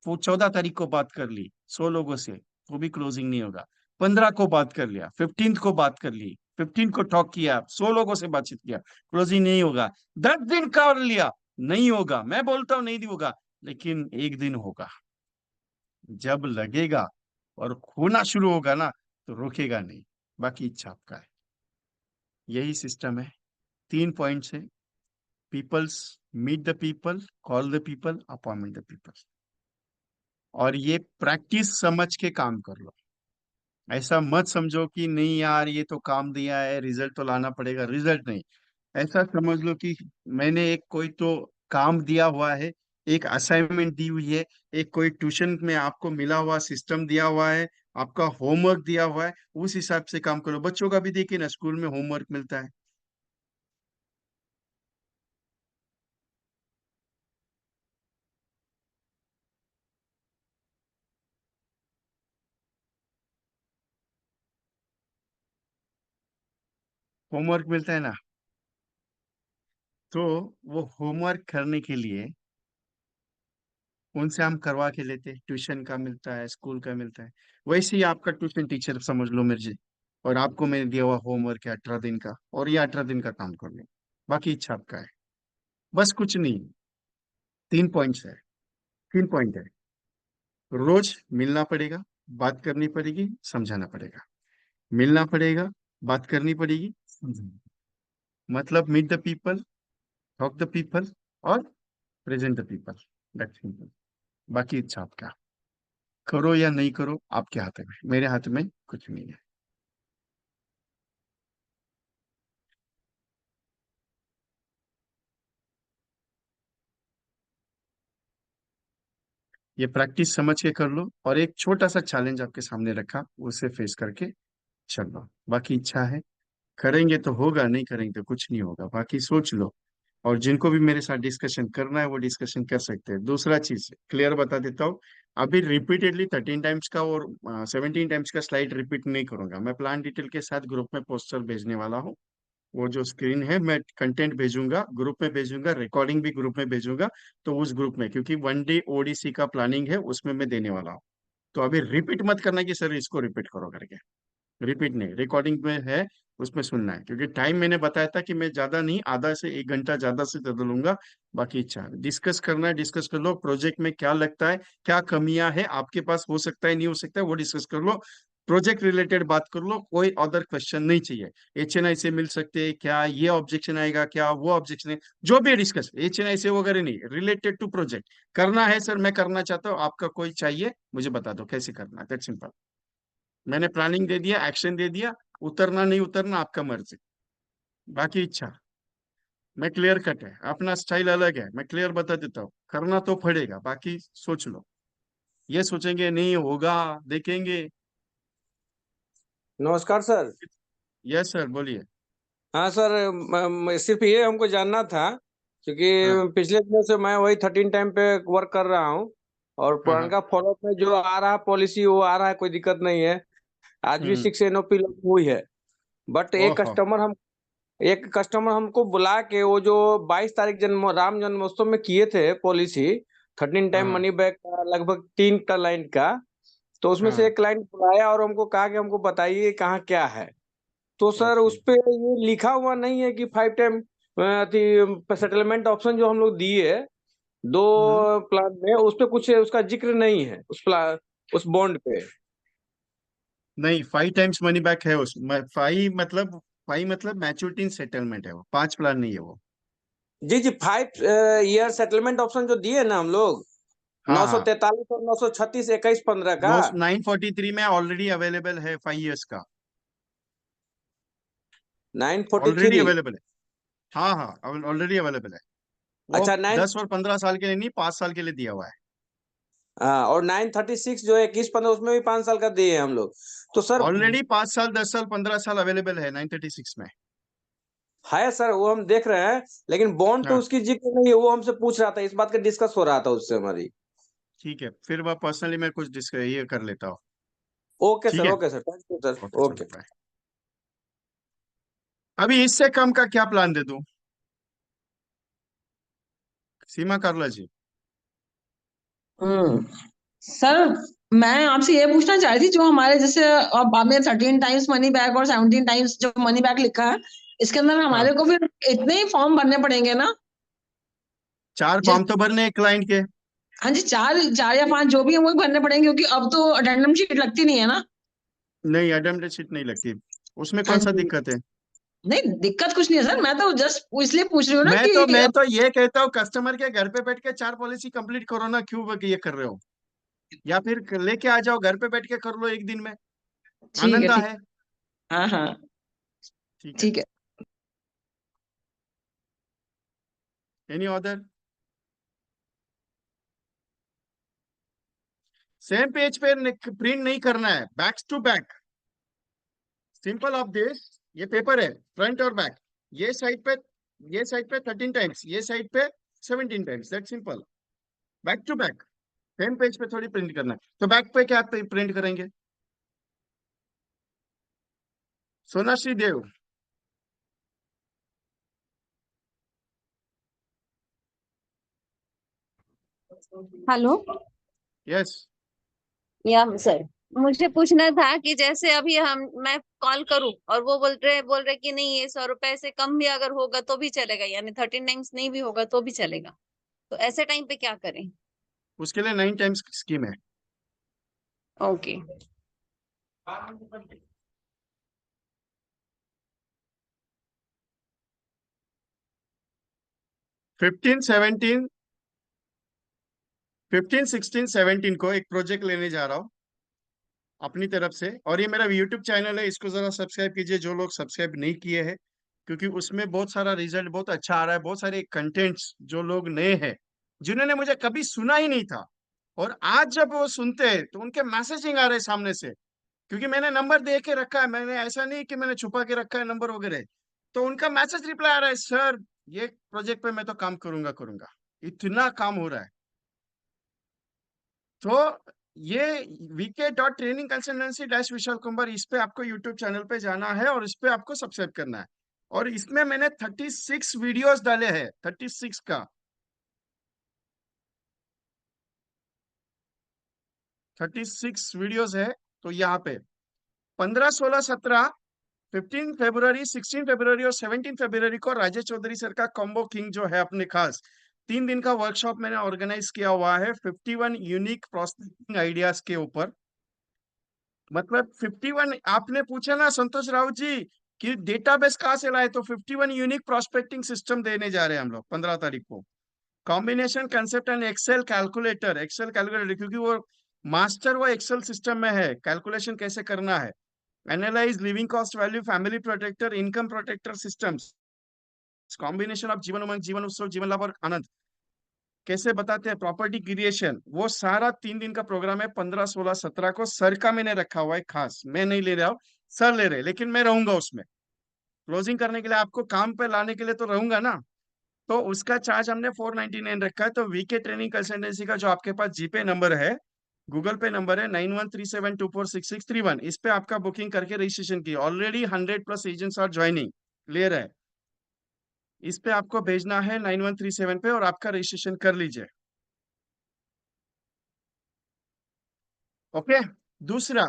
वो 14 तारीख को बात कर ली 100 लोगों से, वो भी क्लोजिंग नहीं होगा। 15 को बात कर लिया, 15 को बात कर ली, 15 को टॉक किया, 100 लोगों से बातचीत किया, क्लोजिंग नहीं होगा। 10 दिन कर लिया, नहीं होगा, मैं बोलता हूँ नहीं होगा, लेकिन एक दिन होगा। जब लगेगा और होना शुरू होगा ना, तो रोकेगा नहीं। बाकी इच्छा आपका है। यही सिस्टम है, 3 पॉइंट्स है। Peoples, meet the people, call the people, appointment the people. और ये प्रैक्टिस समझ के काम कर लो। ऐसा मत समझो कि नहीं यार ये तो काम दिया है, रिजल्ट तो लाना पड़ेगा, रिजल्ट नहीं। ऐसा समझ लो कि मैंने एक कोई तो काम दिया हुआ है, एक असाइनमेंट दी हुई है, एक कोई ट्यूशन में आपको मिला हुआ सिस्टम दिया हुआ है, आपका होमवर्क दिया हुआ है, उस हिसाब से काम करो। बच्चों का भी देखिए ना, स्कूल में होमवर्क मिलता है। होमवर्क मिलता है ना, तो वो होमवर्क करने के लिए उनसे हम करवा के लेते, ट्यूशन का मिलता है, स्कूल का मिलता है। वैसे ही आपका ट्यूशन टीचर समझ लो मेरे जी, और आपको मैंने दिया हुआ होमवर्क है 18 दिन का, और ये 18 दिन का काम कर लो। बाकी इच्छा आपका है, बस कुछ नहीं। 3 पॉइंट्स है, 3 पॉइंट है। रोज मिलना पड़ेगा, बात करनी पड़ेगी, समझाना पड़ेगा। मिलना पड़ेगा, बात करनी पड़ेगी, समझाना। मतलब meet the people, talk the people, और present the people, that's simple. बाकी इच्छा आपका, करो या नहीं करो आपके हाथ में, मेरे हाथ में कुछ नहीं है। ये प्रैक्टिस समझ के कर लो, और एक छोटा सा चैलेंज आपके सामने रखा, उसे फेस करके चल लो। बाकी इच्छा है, करेंगे तो होगा, नहीं करेंगे तो कुछ नहीं होगा। बाकी सोच लो, और जिनको भी मेरे साथ डिस्कशन करना है वो डिस्कशन कर सकते हैं। दूसरा चीज क्लियर बता देता हूँ, अभी रिपीटेडली 13 टाइम्स का और 17 टाइम्स का स्लाइड रिपीट नहीं करूंगा। मैं प्लान डिटेल के साथ ग्रुप में पोस्टर भेजने वाला हूँ। वो जो स्क्रीन है, मैं कंटेंट भेजूंगा, ग्रुप में भेजूंगा, रिकॉर्डिंग भी ग्रुप में भेजूंगा। तो उस ग्रुप में, क्योंकि 1 डे ओडीसी का प्लानिंग है, उसमें मैं देने वाला हूँ। तो अभी रिपीट मत करना कि सर इसको रिपीट करो करके। रिपीट नहीं, रिकॉर्डिंग में है, उसमें सुनना है। क्योंकि टाइम मैंने बताया था कि मैं ज्यादा नहीं, आधा से 1 घंटा ज्यादा से ज्यादा लूंगा। बाकी इच्छा डिस्कस करना है, डिस्कस कर लो। प्रोजेक्ट में क्या लगता है, क्या कमियां है आपके पास, हो सकता है नहीं हो सकता है, वो डिस्कस कर लो। प्रोजेक्ट रिलेटेड बात कर लो, कोई अदर क्वेश्चन नहीं चाहिए। एचएनआई से मिल सकते हैं क्या, ये ऑब्जेक्शन आएगा क्या, वो ऑब्जेक्शन है, जो भी डिस्कस, एचएनआई से वगैरह नहीं, रिलेटेड टू प्रोजेक्ट। करना है सर, मैं करना चाहता हूँ, आपका कोई चाहिए मुझे बता दो कैसे करना है, दैट सिंपल। मैंने प्लानिंग दे दिया, एक्शन दे दिया, उतरना नहीं उतरना आपका मर्जी। बाकी इच्छा, मैं क्लियर कट है, अपना स्टाइल अलग है, मैं क्लियर बता देता हूँ, करना तो पड़ेगा। बाकी सोच लो, ये सोचेंगे नहीं होगा, देखेंगे। नमस्कार सर। यस सर, बोलिए। हाँ सर, सिर्फ ये हमको जानना था, हाँ क्योंकि पिछले दिनों से मैं वही 13 टाइम पे वर्क कर रहा हूँ, और हाँ हाँ। पुराना फॉलोअप में जो आ रहा है पॉलिसी वो आ रहा है, कोई दिक्कत नहीं है। आज भी हम्म। 6 NOP लगी हुई है। बट ओहो। एक कस्टमर हमको बुला के, वो जो 22 तारीख जन्म राम जन्मोत्सव में किए थे पॉलिसी, 13 टाइम हाँ मनी बैक का, लगभग 3 क्लाइंट का। तो उसमें से हाँ। एक क्लाइंट बुलाया और हमको कहा कि हमको बताइए कहाँ क्या है। तो सर ओके। उस पे ये लिखा हुआ नहीं है कि 5 टाइम सेटलमेंट ऑप्शन जो हम लोग दिए दो हम्म। प्लान में, उस पे कुछ उसका जिक्र नहीं है, उस बॉन्ड पे। नहीं, 5 टाइम्स मनी बैक है उसमें। 5 मतलब मैच्योरिटी सेटलमेंट है, वो 5 प्लान नहीं है वो। जी जी, 5 ईयर सेटलमेंट ऑप्शन जो दिए ना हम लोग, हाँ नौ सौ हाँ। तैतालीस और 936 21 15 का। 943 में ऑलरेडी अवेलेबल है 5 years का। Nine forty already three available है। हाँ हाँ, ऑलरेडी अवेलेबल है। वो अच्छा, 10 और 15 साल के लिए नहीं, 5 साल के लिए दिया हुआ है। हाँ, और 936 जो है 21 15, उसमें भी 5 साल का दिए हैं हम लोग। तो सर ऑलरेडी 5 साल, 10 साल, 15 साल अवेलेबल है 936 में। है सर, वो हम देख रहे हैं, लेकिन बॉन्ड पे हाँ उसकी जिक्र नहीं है। वो हमसे पूछ रहा था, इस बात का डिस्कस हो रहा था उससे हमारी। ठीक है, फिर वह पर्सनली मैं कुछ डिस्कस ये कर लेता हूँ। ठीक है। Okay sir, thank you sir. Okay, चलो ओके। बाय। अभी इससे कम का क्या प्लान दे दूं, सीमा कार्ला जी? हम्म। सर, मैं आपसे ये पूछना चाह रही थी, जो हमारे जैसे अब आपने 13 टाइम्स मनी बैक और 17 टाइम्स जो मनी बैक लिखा है, इसके अंदर हाँ, हमारे को फिर इतने ही फॉर्म भरने पड़ेंगे ना? 4 फॉर्म जैसे तो भरने हैं क्लाइंट के। हाँ जी, चार चार या पांच जो भी है वो भरने पड़ेंगे, क्योंकि अब तो अटेंडम शीट लगती नहीं है ना। नहीं, अटेम्प्ट शीट नहीं लगती, उसमें हाँ कौन सा जी। दिक्कत है? नहीं, दिक्कत कुछ नहीं है सर, मैं तो जस्ट इसलिए पूछ रही हूँ ना मैं तो कि मैं तो ये कहता हूँ, कस्टमर के घर पे बैठ के 4 पॉलिसी कंप्लीट करो ना, क्यों ये कर रहे हो? या फिर लेके आ जाओ, घर पे बैठ के कर लो एक दिन में, ठीक है, आनंद ठीक। है। हाँ हाँ। ठीक है। ठीक है। Any other? सेम पेज पे प्रिंट नहीं करना है, back to back, simple of this. ये पेपर है, फ्रंट और बैक। ये साइड पे, ये साइड पे 13 टाइम्स, ये साइड पे 17 times, that simple. Back to back, same page पे थोड़ी प्रिंट करना है। तो बैक पे क्या प्रिंट करेंगे? सोनाश्री देव। हेलो। यस। या सर, मुझे पूछना था कि जैसे अभी मैं कॉल करूं और वो बोल रहे कि नहीं, ये 100 रुपए से कम भी अगर होगा तो भी चलेगा, यानी 13 टाइम्स नहीं भी होगा तो भी चलेगा, तो ऐसे टाइम पे क्या करें? उसके लिए 9 टाइम्स स्कीम है। ओके। 15, 17, 15, 16, 17 को एक प्रोजेक्ट लेने जा रहा हूँ अपनी तरफ से। और ये मेरा यूट्यूब चैनल है, इसको जरा सब्सक्राइब कीजिए जो लोग सब्सक्राइब नहीं किए हैं, क्योंकि उसमें बहुत सारा रिजल्ट बहुत अच्छा आ रहा है। बहुत सारे कंटेंट्स जो लोग नए हैं, जिन्होंने मुझे कभी सुना ही नहीं था, और आज जब वो सुनते हैं तो उनके मैसेजिंग आ रहे हैं सामने से, क्योंकि मैंने नंबर दे के रखा है, मैंने ऐसा नहीं कि मैंने छुपा के रखा है नंबर वगैरह। तो उनका मैसेज रिप्लाई आ रहा है, सर ये प्रोजेक्ट पे मैं तो काम करूंगा करूंगा। इतना काम हो रहा है। तो ये vk.trainingconsultancy-vishal kumar, इस पे आपको यूट्यूब चैनल पे जाना है और इस पे आपको सब्सक्राइब करना है। और इसमें मैंने 36 वीडियोस डाले हैं, 36 का 36 वीडियोस है। तो यहाँ पे 15, 16, 17, 15 फरवरी, 16 फरवरी और 17 फरवरी को राजेश चौधरी सर का कॉम्बो किंग जो है अपने खास 3 दिन का वर्कशॉप मैंने ऑर्गेनाइज किया हुआ है 51 यूनिक प्रोस्पेक्टिंग आइडियाज के ऊपर। मतलब 51, आपने पूछा ना संतोष राउत जी कि डेटाबेस कहाँ से लाए, तो 51 यूनिक प्रोस्पेक्टिंग सिस्टम देने जा रहे हैं हम लोग 15 तारीख को। Combination concept and Excel calculator, क्योंकि वो मास्टर वो एक्सेल सिस्टम में है, कैलकुलेशन कैसे करना है। Analyse living cost value, family protector, income protector systems, combination of Jeevan Umang, जीवन उत्सव, जीवन लाभ और आनंद कैसे बताते हैं, प्रॉपर्टी क्रिएशन, वो सारा 3 दिन का प्रोग्राम है। 15, 16, 17 को सर का मैंने रखा हुआ है खास, मैं नहीं ले रहा हूँ, सर ले रहे, लेकिन मैं रहूंगा उसमें क्लोजिंग करने के लिए, आपको काम पे लाने के लिए तो रहूंगा ना। तो उसका चार्ज हमने 499 रखा है। तो वीके ट्रेनिंग कंसल्टेंसी का जो आपके पास जीपे नंबर है, गूगल पे नंबर है 9137246631, इस पे आपका बुकिंग करके रजिस्ट्रेशन की। Already 100+ agents are joining, clear है। इस पे आपको भेजना है 9137 पे और आपका रजिस्ट्रेशन कर लीजिए। ओके। दूसरा,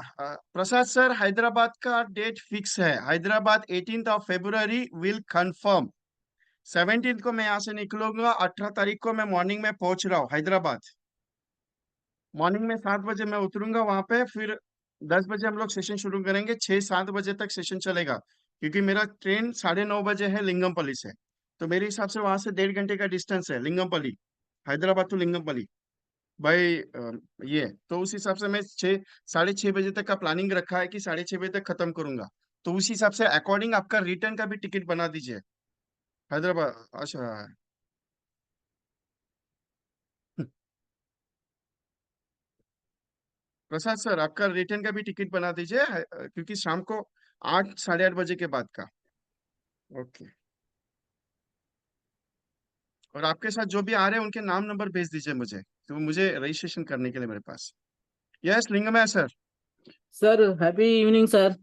प्रसाद सर हैदराबाद का डेट फिक्स है, हैदराबाद 18 फरवरी विल कंफर्म। 17 को मैं यहाँ से निकलूंगा, 18 तारीख को मैं मॉर्निंग में पहुंच रहा हूँ हैदराबाद। मॉर्निंग में 7 बजे मैं उतरूंगा वहां पे, फिर 10 बजे हम लोग सेशन शुरू करेंगे, 6-7 बजे तक सेशन चलेगा, क्योंकि मेरा ट्रेन 9:30 बजे है लिंगमपल्ली से। तो मेरे हिसाब से वहां से 1.5 घंटे का डिस्टेंस है लिंगमपल्ली, हैदराबाद टू लिंगमपल्ली भाई। ये तो उस हिसाब से मैं 6-6:30 बजे तक का प्लानिंग रखा है कि 6:30 बजे तक खत्म करूंगा। तो उस हिसाब से अकॉर्डिंग आपका रिटर्न का भी टिकट बना दीजिए हैदराबाद। अच्छा प्रसाद सर, आपका रिटर्न का भी टिकट बना दीजिए, क्योंकि शाम को 8, 8:30 बजे के बाद का। ओके। और आपके साथ जो भी आ रहे हैं उनके नाम नंबर भेज दीजिए मुझे, तो मुझे रजिस्ट्रेशन करने के लिए मेरे पास। Yes Lingamaya sir. Sir, happy evening, sir.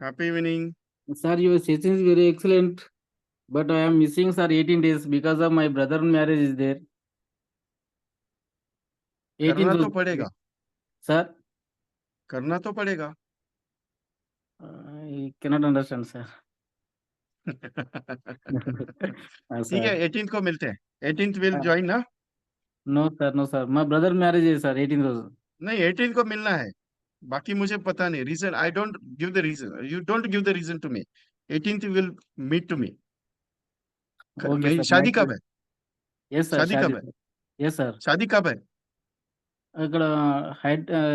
Happy evening. Sir, your session is very excellent, but I am missing, sir, 18 days because of my brother marriage is there. करना 18th, तो पड़ेगा, sir. करना तो पड़ेगा। I cannot understand, sir. ठीक है, Sir. 18 को मिलते हैं, 18 विल Uh, ज्वाइन ना। no, sir, no, sir. My brother marriage is, sir, 18th. नहीं 18 को मिलना है, बाकी मुझे पता नहीं reason, I don't give the reason, you don't give the reason to me. 18 will meet to me. Okay, sir. शादी कब है? Yes, sir. शादी कब Shadi, है? sir. Yes, sir. शादी कब है? ఇక్కడ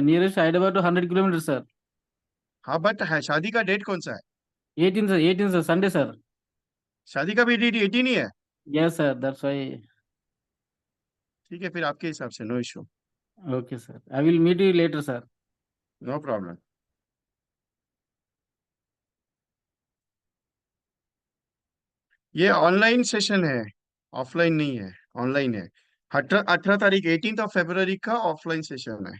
nearest Hyderabad to 100 kilometers, sir. हाँ बट है, शादी का डेट कौन सा है? 18th, sir. 18th, sir. Sunday, sir. शादी का भी डेट 18 ही है। Yes, sir. That's why. ठीक है, फिर आपके हिसाब से no issue, Okay, sir. I will meet you later, sir. No problem. ये ऑनलाइन सेशन है, ऑफलाइन नहीं है, ऑनलाइन है। 18 तारीख 18 फरवरी का ऑफलाइन सेशन है।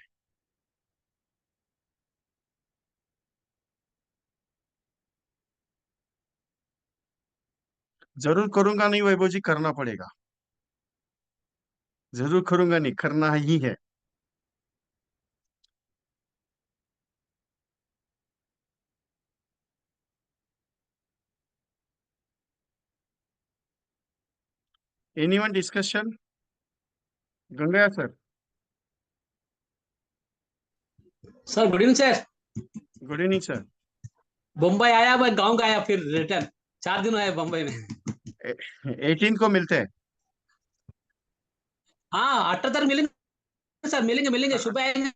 जरूर करूंगा नहीं वैभव जी, करना पड़ेगा, जरूर करूंगा नहीं, करना ही है। Anyone discussion? Gangaiya sir. Sir good evening sir. Good evening sir. Bombay आया, मैं गांव गया, फिर रिटर्न 4 दिन हुए बम्बई में। 18 को मिलते हैं। हाँ 8 तक मिलेंगे सर, मिलेंगे मिलेंगे, हाँ सुबह आएंगे,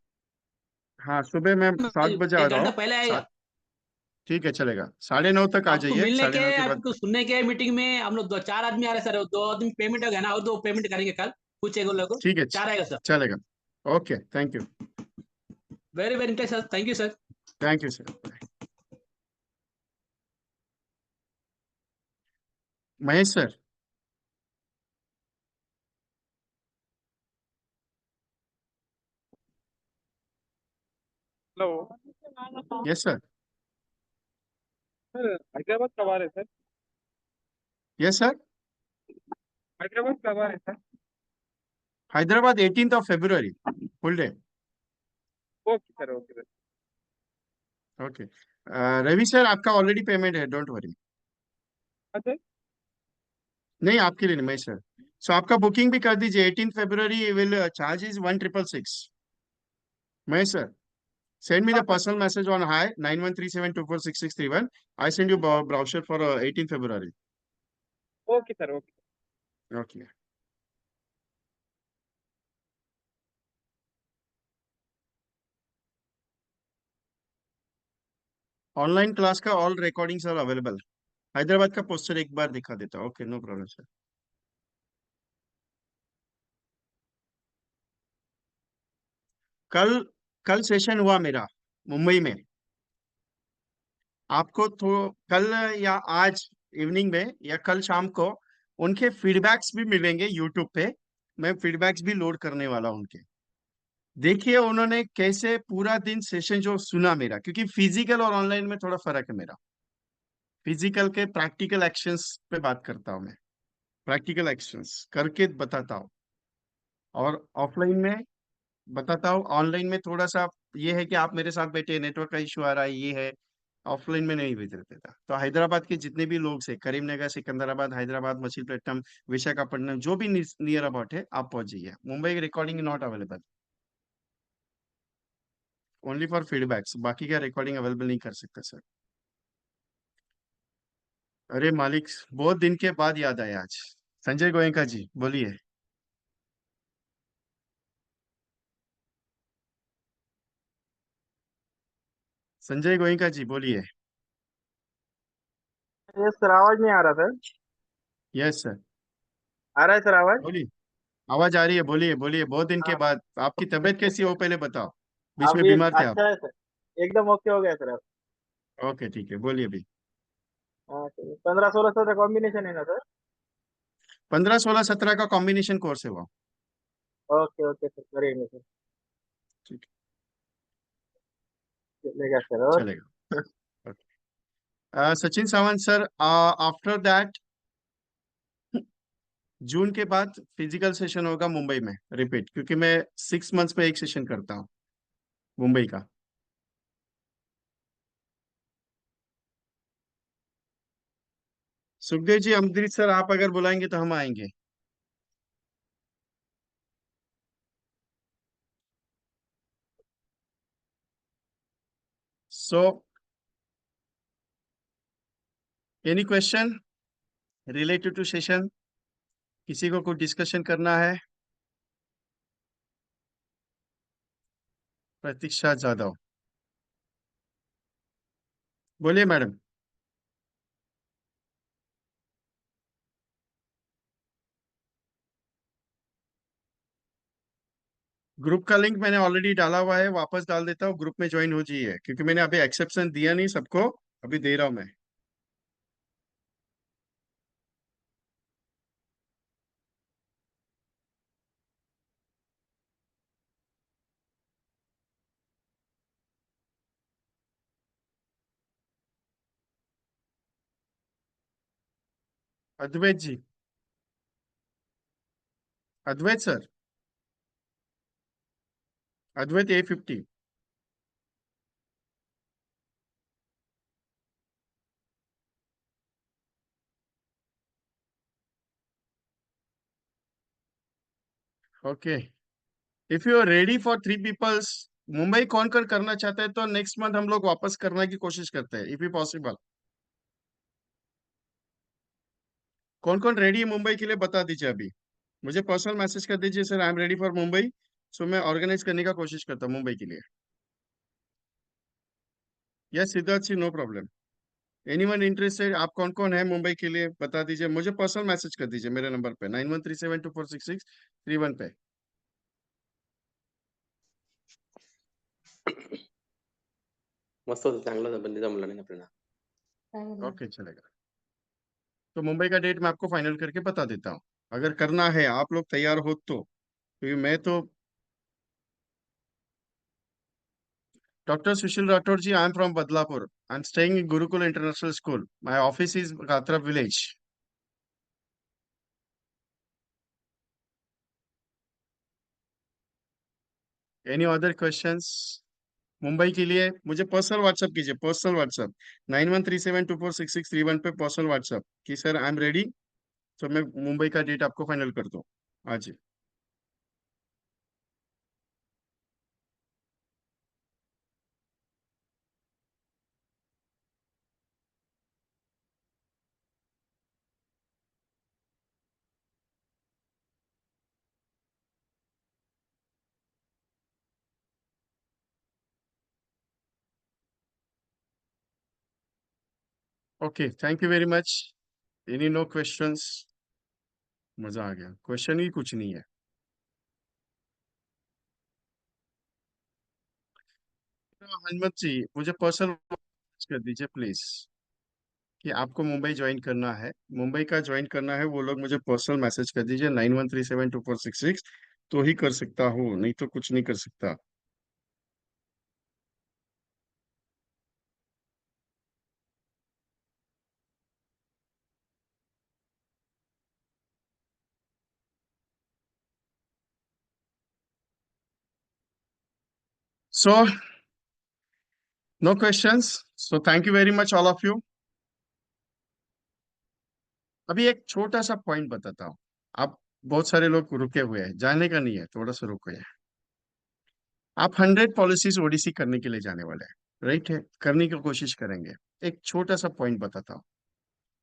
हाँ, सुबह मैं 7 बजे आ 1 घंटा जाओ। पहले आएगा। 7, ठीक है, चलेगा। 9:30 तक आ आपको जाइए, मिलने के, 9:30 के बाद। आपको सुनने के मीटिंग में हम लोग 2-4 आदमी आ रहे हैं सर, 2 आदमी पेमेंट हो गया ना, और 2 पेमेंट करेंगे कल, कुछ एक लोग को, ठीक है, 4 आएगा सर। चलेगा। Okay, thank you. Very very interest sir, thank you sir. Thank you sir. Mahesh sir. Hello yes sir. Sir, Hyderabad कब आ रहे सर? Yes sir. हैदराबाद कब आ रहे sir? Hyderabad 18 February, full day. Okay sir, okay sir. Okay. Ravi sir, आपका already payment है, don't worry. हाँ sir. नहीं, आपके लिए नहीं, महेश सर। सो आपका बुकिंग भी कर दीजिए। 18 February will charge is 1666। Mahesh sir, send me the हाँ sir. personal message on hi 9137246631. I send you brochure for 18 February. Okay sir, okay. Okay. Online class का all recordings are available. Hyderabad का poster एक बार दिखा देता हूँ। Okay, no problem sir. कल कल सेशन हुआ मेरा मुंबई में। आपको तो कल या आज इवनिंग में या कल शाम को उनके फीडबैक्स भी मिलेंगे यूट्यूब पे। मैं फीडबैक्स भी लोड करने वाला हूं उनके। देखिए उन्होंने कैसे पूरा दिन सेशन जो सुना मेरा, क्योंकि फिजिकल और ऑनलाइन में थोड़ा फर्क है मेरा। फिजिकल के प्रैक्टिकल एक्शंस पे बात करता हूं मैं, प्रैक्टिकल एक्शंस करके बताता हूँ। और ऑफलाइन में बताता हूँ। ऑनलाइन में थोड़ा सा ये है कि आप मेरे साथ बैठे, नेटवर्क का इशू आ रहा है, ये है। ऑफलाइन में नहीं भेज देता। तो हैदराबाद के जितने भी लोग से, करीमनगर, सिकंदराबाद, हैदराबाद, मछलीपट्टनम, विशाखापट्टनम, जो भी नियर अबाउट है, आप पहुंच जाइए। मुंबई की recording not available, only for feedbacks. बाकी का रिकॉर्डिंग अवेलेबल नहीं कर सकता सर। अरे मालिक, बहुत दिन के बाद याद आया आज। संजय गोयनका जी बोलिए। संजय गोयनका जी बोलिए। यस सर, आवाज नहीं आ रहा सर। Yes sir. आ रहा है सर आवाज? बोलिए, आवाज आ रही है, बोलिए बोलिए। बहुत दिन के हाँ। बाद। आपकी तबीयत कैसी है वो पहले बताओ। बीच में अभी बीमार थे आप। अच्छा है सर, एकदम ओके हो गया सर अब। ओके, ठीक है, बोलिए अभी। हाँ सर, 15-16 सर का कॉम्बिनेशन है ना सर? 15, 16, 17 का कॉम्बिनेशन कोर्स है वो। ओके ओके सर, करेंगे सर। ठीक है, चलेगा सर। और चलेगा। Sachin Sawant sir, after that June के बाद फिजिकल सेशन होगा मुंबई में, रिपीट, क्योंकि मैं 6 मंथ्स में एक सेशन करता हूँ मुंबई का। सुखदेव जी, अमृत सर, आप अगर बुलाएंगे तो हम आएंगे। So any question related to session? किसी को कुछ डिस्कशन करना है? प्रतीक्षा जाधव, बोलिए मैडम। ग्रुप का लिंक मैंने ऑलरेडी डाला हुआ है, वापस डाल देता हूँ। ग्रुप में ज्वाइन हो जाइए, क्योंकि मैंने अभी एक्सेप्शन दिया नहीं सबको, अभी दे रहा हूँ मैं। Advait ji, Advait sir, Advait A50। Okay, if you are ready for 3 peoples, Mumbai कौन कौन करना चाहता है तो नेक्स्ट मंथ हम लोग वापस करने की कोशिश करते हैं, इफ यू पॉसिबल। कौन कौन रेडी है मुंबई के लिए बता दीजिए अभी। मुझे पर्सनल मैसेज कर दीजिए sir, I am ready for Mumbai. So मैं ऑर्गेनाइज करने का कोशिश करता हूँ मुंबई के लिए। यस सिद्धार्थ जी, नो प्रॉब्लम। Anyone interested? आप कौन कौन है मुंबई के लिए बता दीजिए, मुझे पर्सनल मैसेज कर दीजिए मेरे नंबर पे 9137246631 पे। मस्त होतं, चांगलं होतं, पण ते जमलं नाही आपल्याला. ओके चलेगा। तो मुंबई का डेट मैं आपको फाइनल करके बता देता हूँ, अगर करना है आप लोग तैयार हो तो। क्योंकि मैं तो doctor Sushil Rathore ji, I am from Badlapur, I am staying in Gurukul international school, my office is Gatra village. Any other questions? Mumbai के लिए मुझे पर्सनल व्हाट्सएप कीजिए, पर्सनल व्हाट्सएप 9137246631 पे पर्सनल व्हाट्सएप कि सर आई एम रेडी। तो मैं मुंबई का डेट आपको फाइनल कर दूं आज ही। Okay, thank you very much. Any no questions? मजा आ गया, क्वेश्चन ही कुछ नहीं है। हनुमत जी, मुझे पर्सनल कर दीजिए प्लीज कि आपको मुंबई ज्वाइन करना है, मुंबई का ज्वाइन करना है, वो लोग मुझे पर्सनल मैसेज कर दीजिए 91372466, तो ही कर सकता हूँ, नहीं तो कुछ नहीं कर सकता। So no questions, so thank you very much all of you. अभी एक छोटा सा पॉइंट बताता हूँ। आप बहुत सारे लोग रुके हुए हैं, जाने का नहीं है, थोड़ा सा रुके हैं। आप 100 पॉलिसीज ओडीसी करने के लिए जाने वाले हैं, राइट है, करने की कोशिश करेंगे। एक छोटा सा पॉइंट बताता हूँ,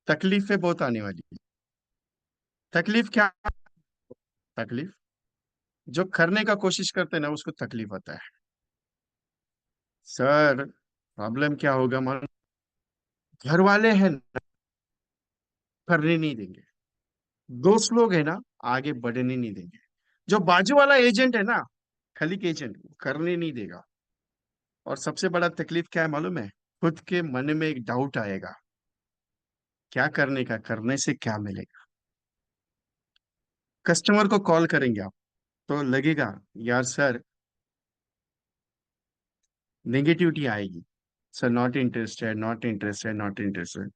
तकलीफें बहुत आने वाली है। तकलीफ क्या? तकलीफ जो करने का कोशिश करते हैं ना उसको तकलीफ आता है। सर प्रॉब्लम क्या होगा, मान घर वाले हैं ना, करने नहीं देंगे, दोस्त लोग है ना आगे बढ़ने नहीं देंगे, जो बाजू वाला एजेंट है ना, खलीक एजेंट, करने नहीं देगा। और सबसे बड़ा तकलीफ क्या है मालूम है? खुद के मन में एक डाउट आएगा, क्या करने का, करने से क्या मिलेगा। कस्टमर को कॉल करेंगे आप तो लगेगा यार सर, नेगेटिविटी आएगी, sir not interested, not interested, not interested.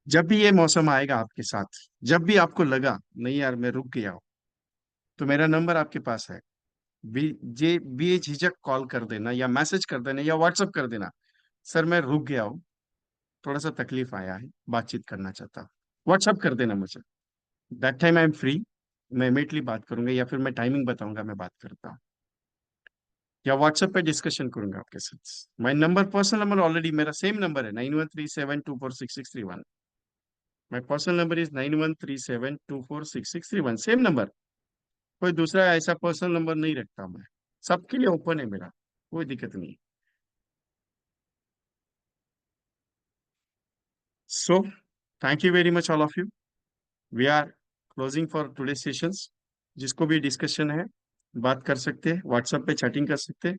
जब भी ये मौसम आएगा आपके साथ, जब भी आपको लगा नहीं यार मैं रुक गया हूं, तो मेरा नंबर आपके पास है, बेझिझक कॉल कर देना या मैसेज कर देना या व्हाट्सअप कर देना, सर मैं रुक गया हूँ, थोड़ा सा तकलीफ आया है, बातचीत करना चाहता हूँ। व्हाट्सअप कर देना मुझे, that time I am free, मैं इमीडिएटली बात करूंगा, या फिर मैं टाइमिंग बताऊंगा, मैं बात करता हूँ, या व्हाट्सएप पे डिस्कशन करूंगा आपके साथ। My number, personal number already मेरा सेम नंबर है 9137246631। My personal number is 9137246631, same number. कोई दूसरा ऐसा पर्सनल नंबर नहीं रखता मैं, सबके लिए ओपन है मेरा, कोई दिक्कत नहीं। So thank you very much all of you, we are closing for today sessions. जिसको भी डिस्कशन है बात कर सकते हैं, व्हाट्सएप पे चैटिंग कर सकते हैं।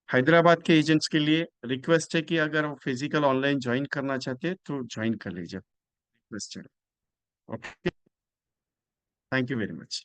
हैदराबाद के एजेंट्स के लिए रिक्वेस्ट है कि अगर वो फिजिकल ऑनलाइन ज्वाइन करना चाहते हैं तो ज्वाइन कर लीजिए, रिक्वेस्ट है। Okay, thank you very much.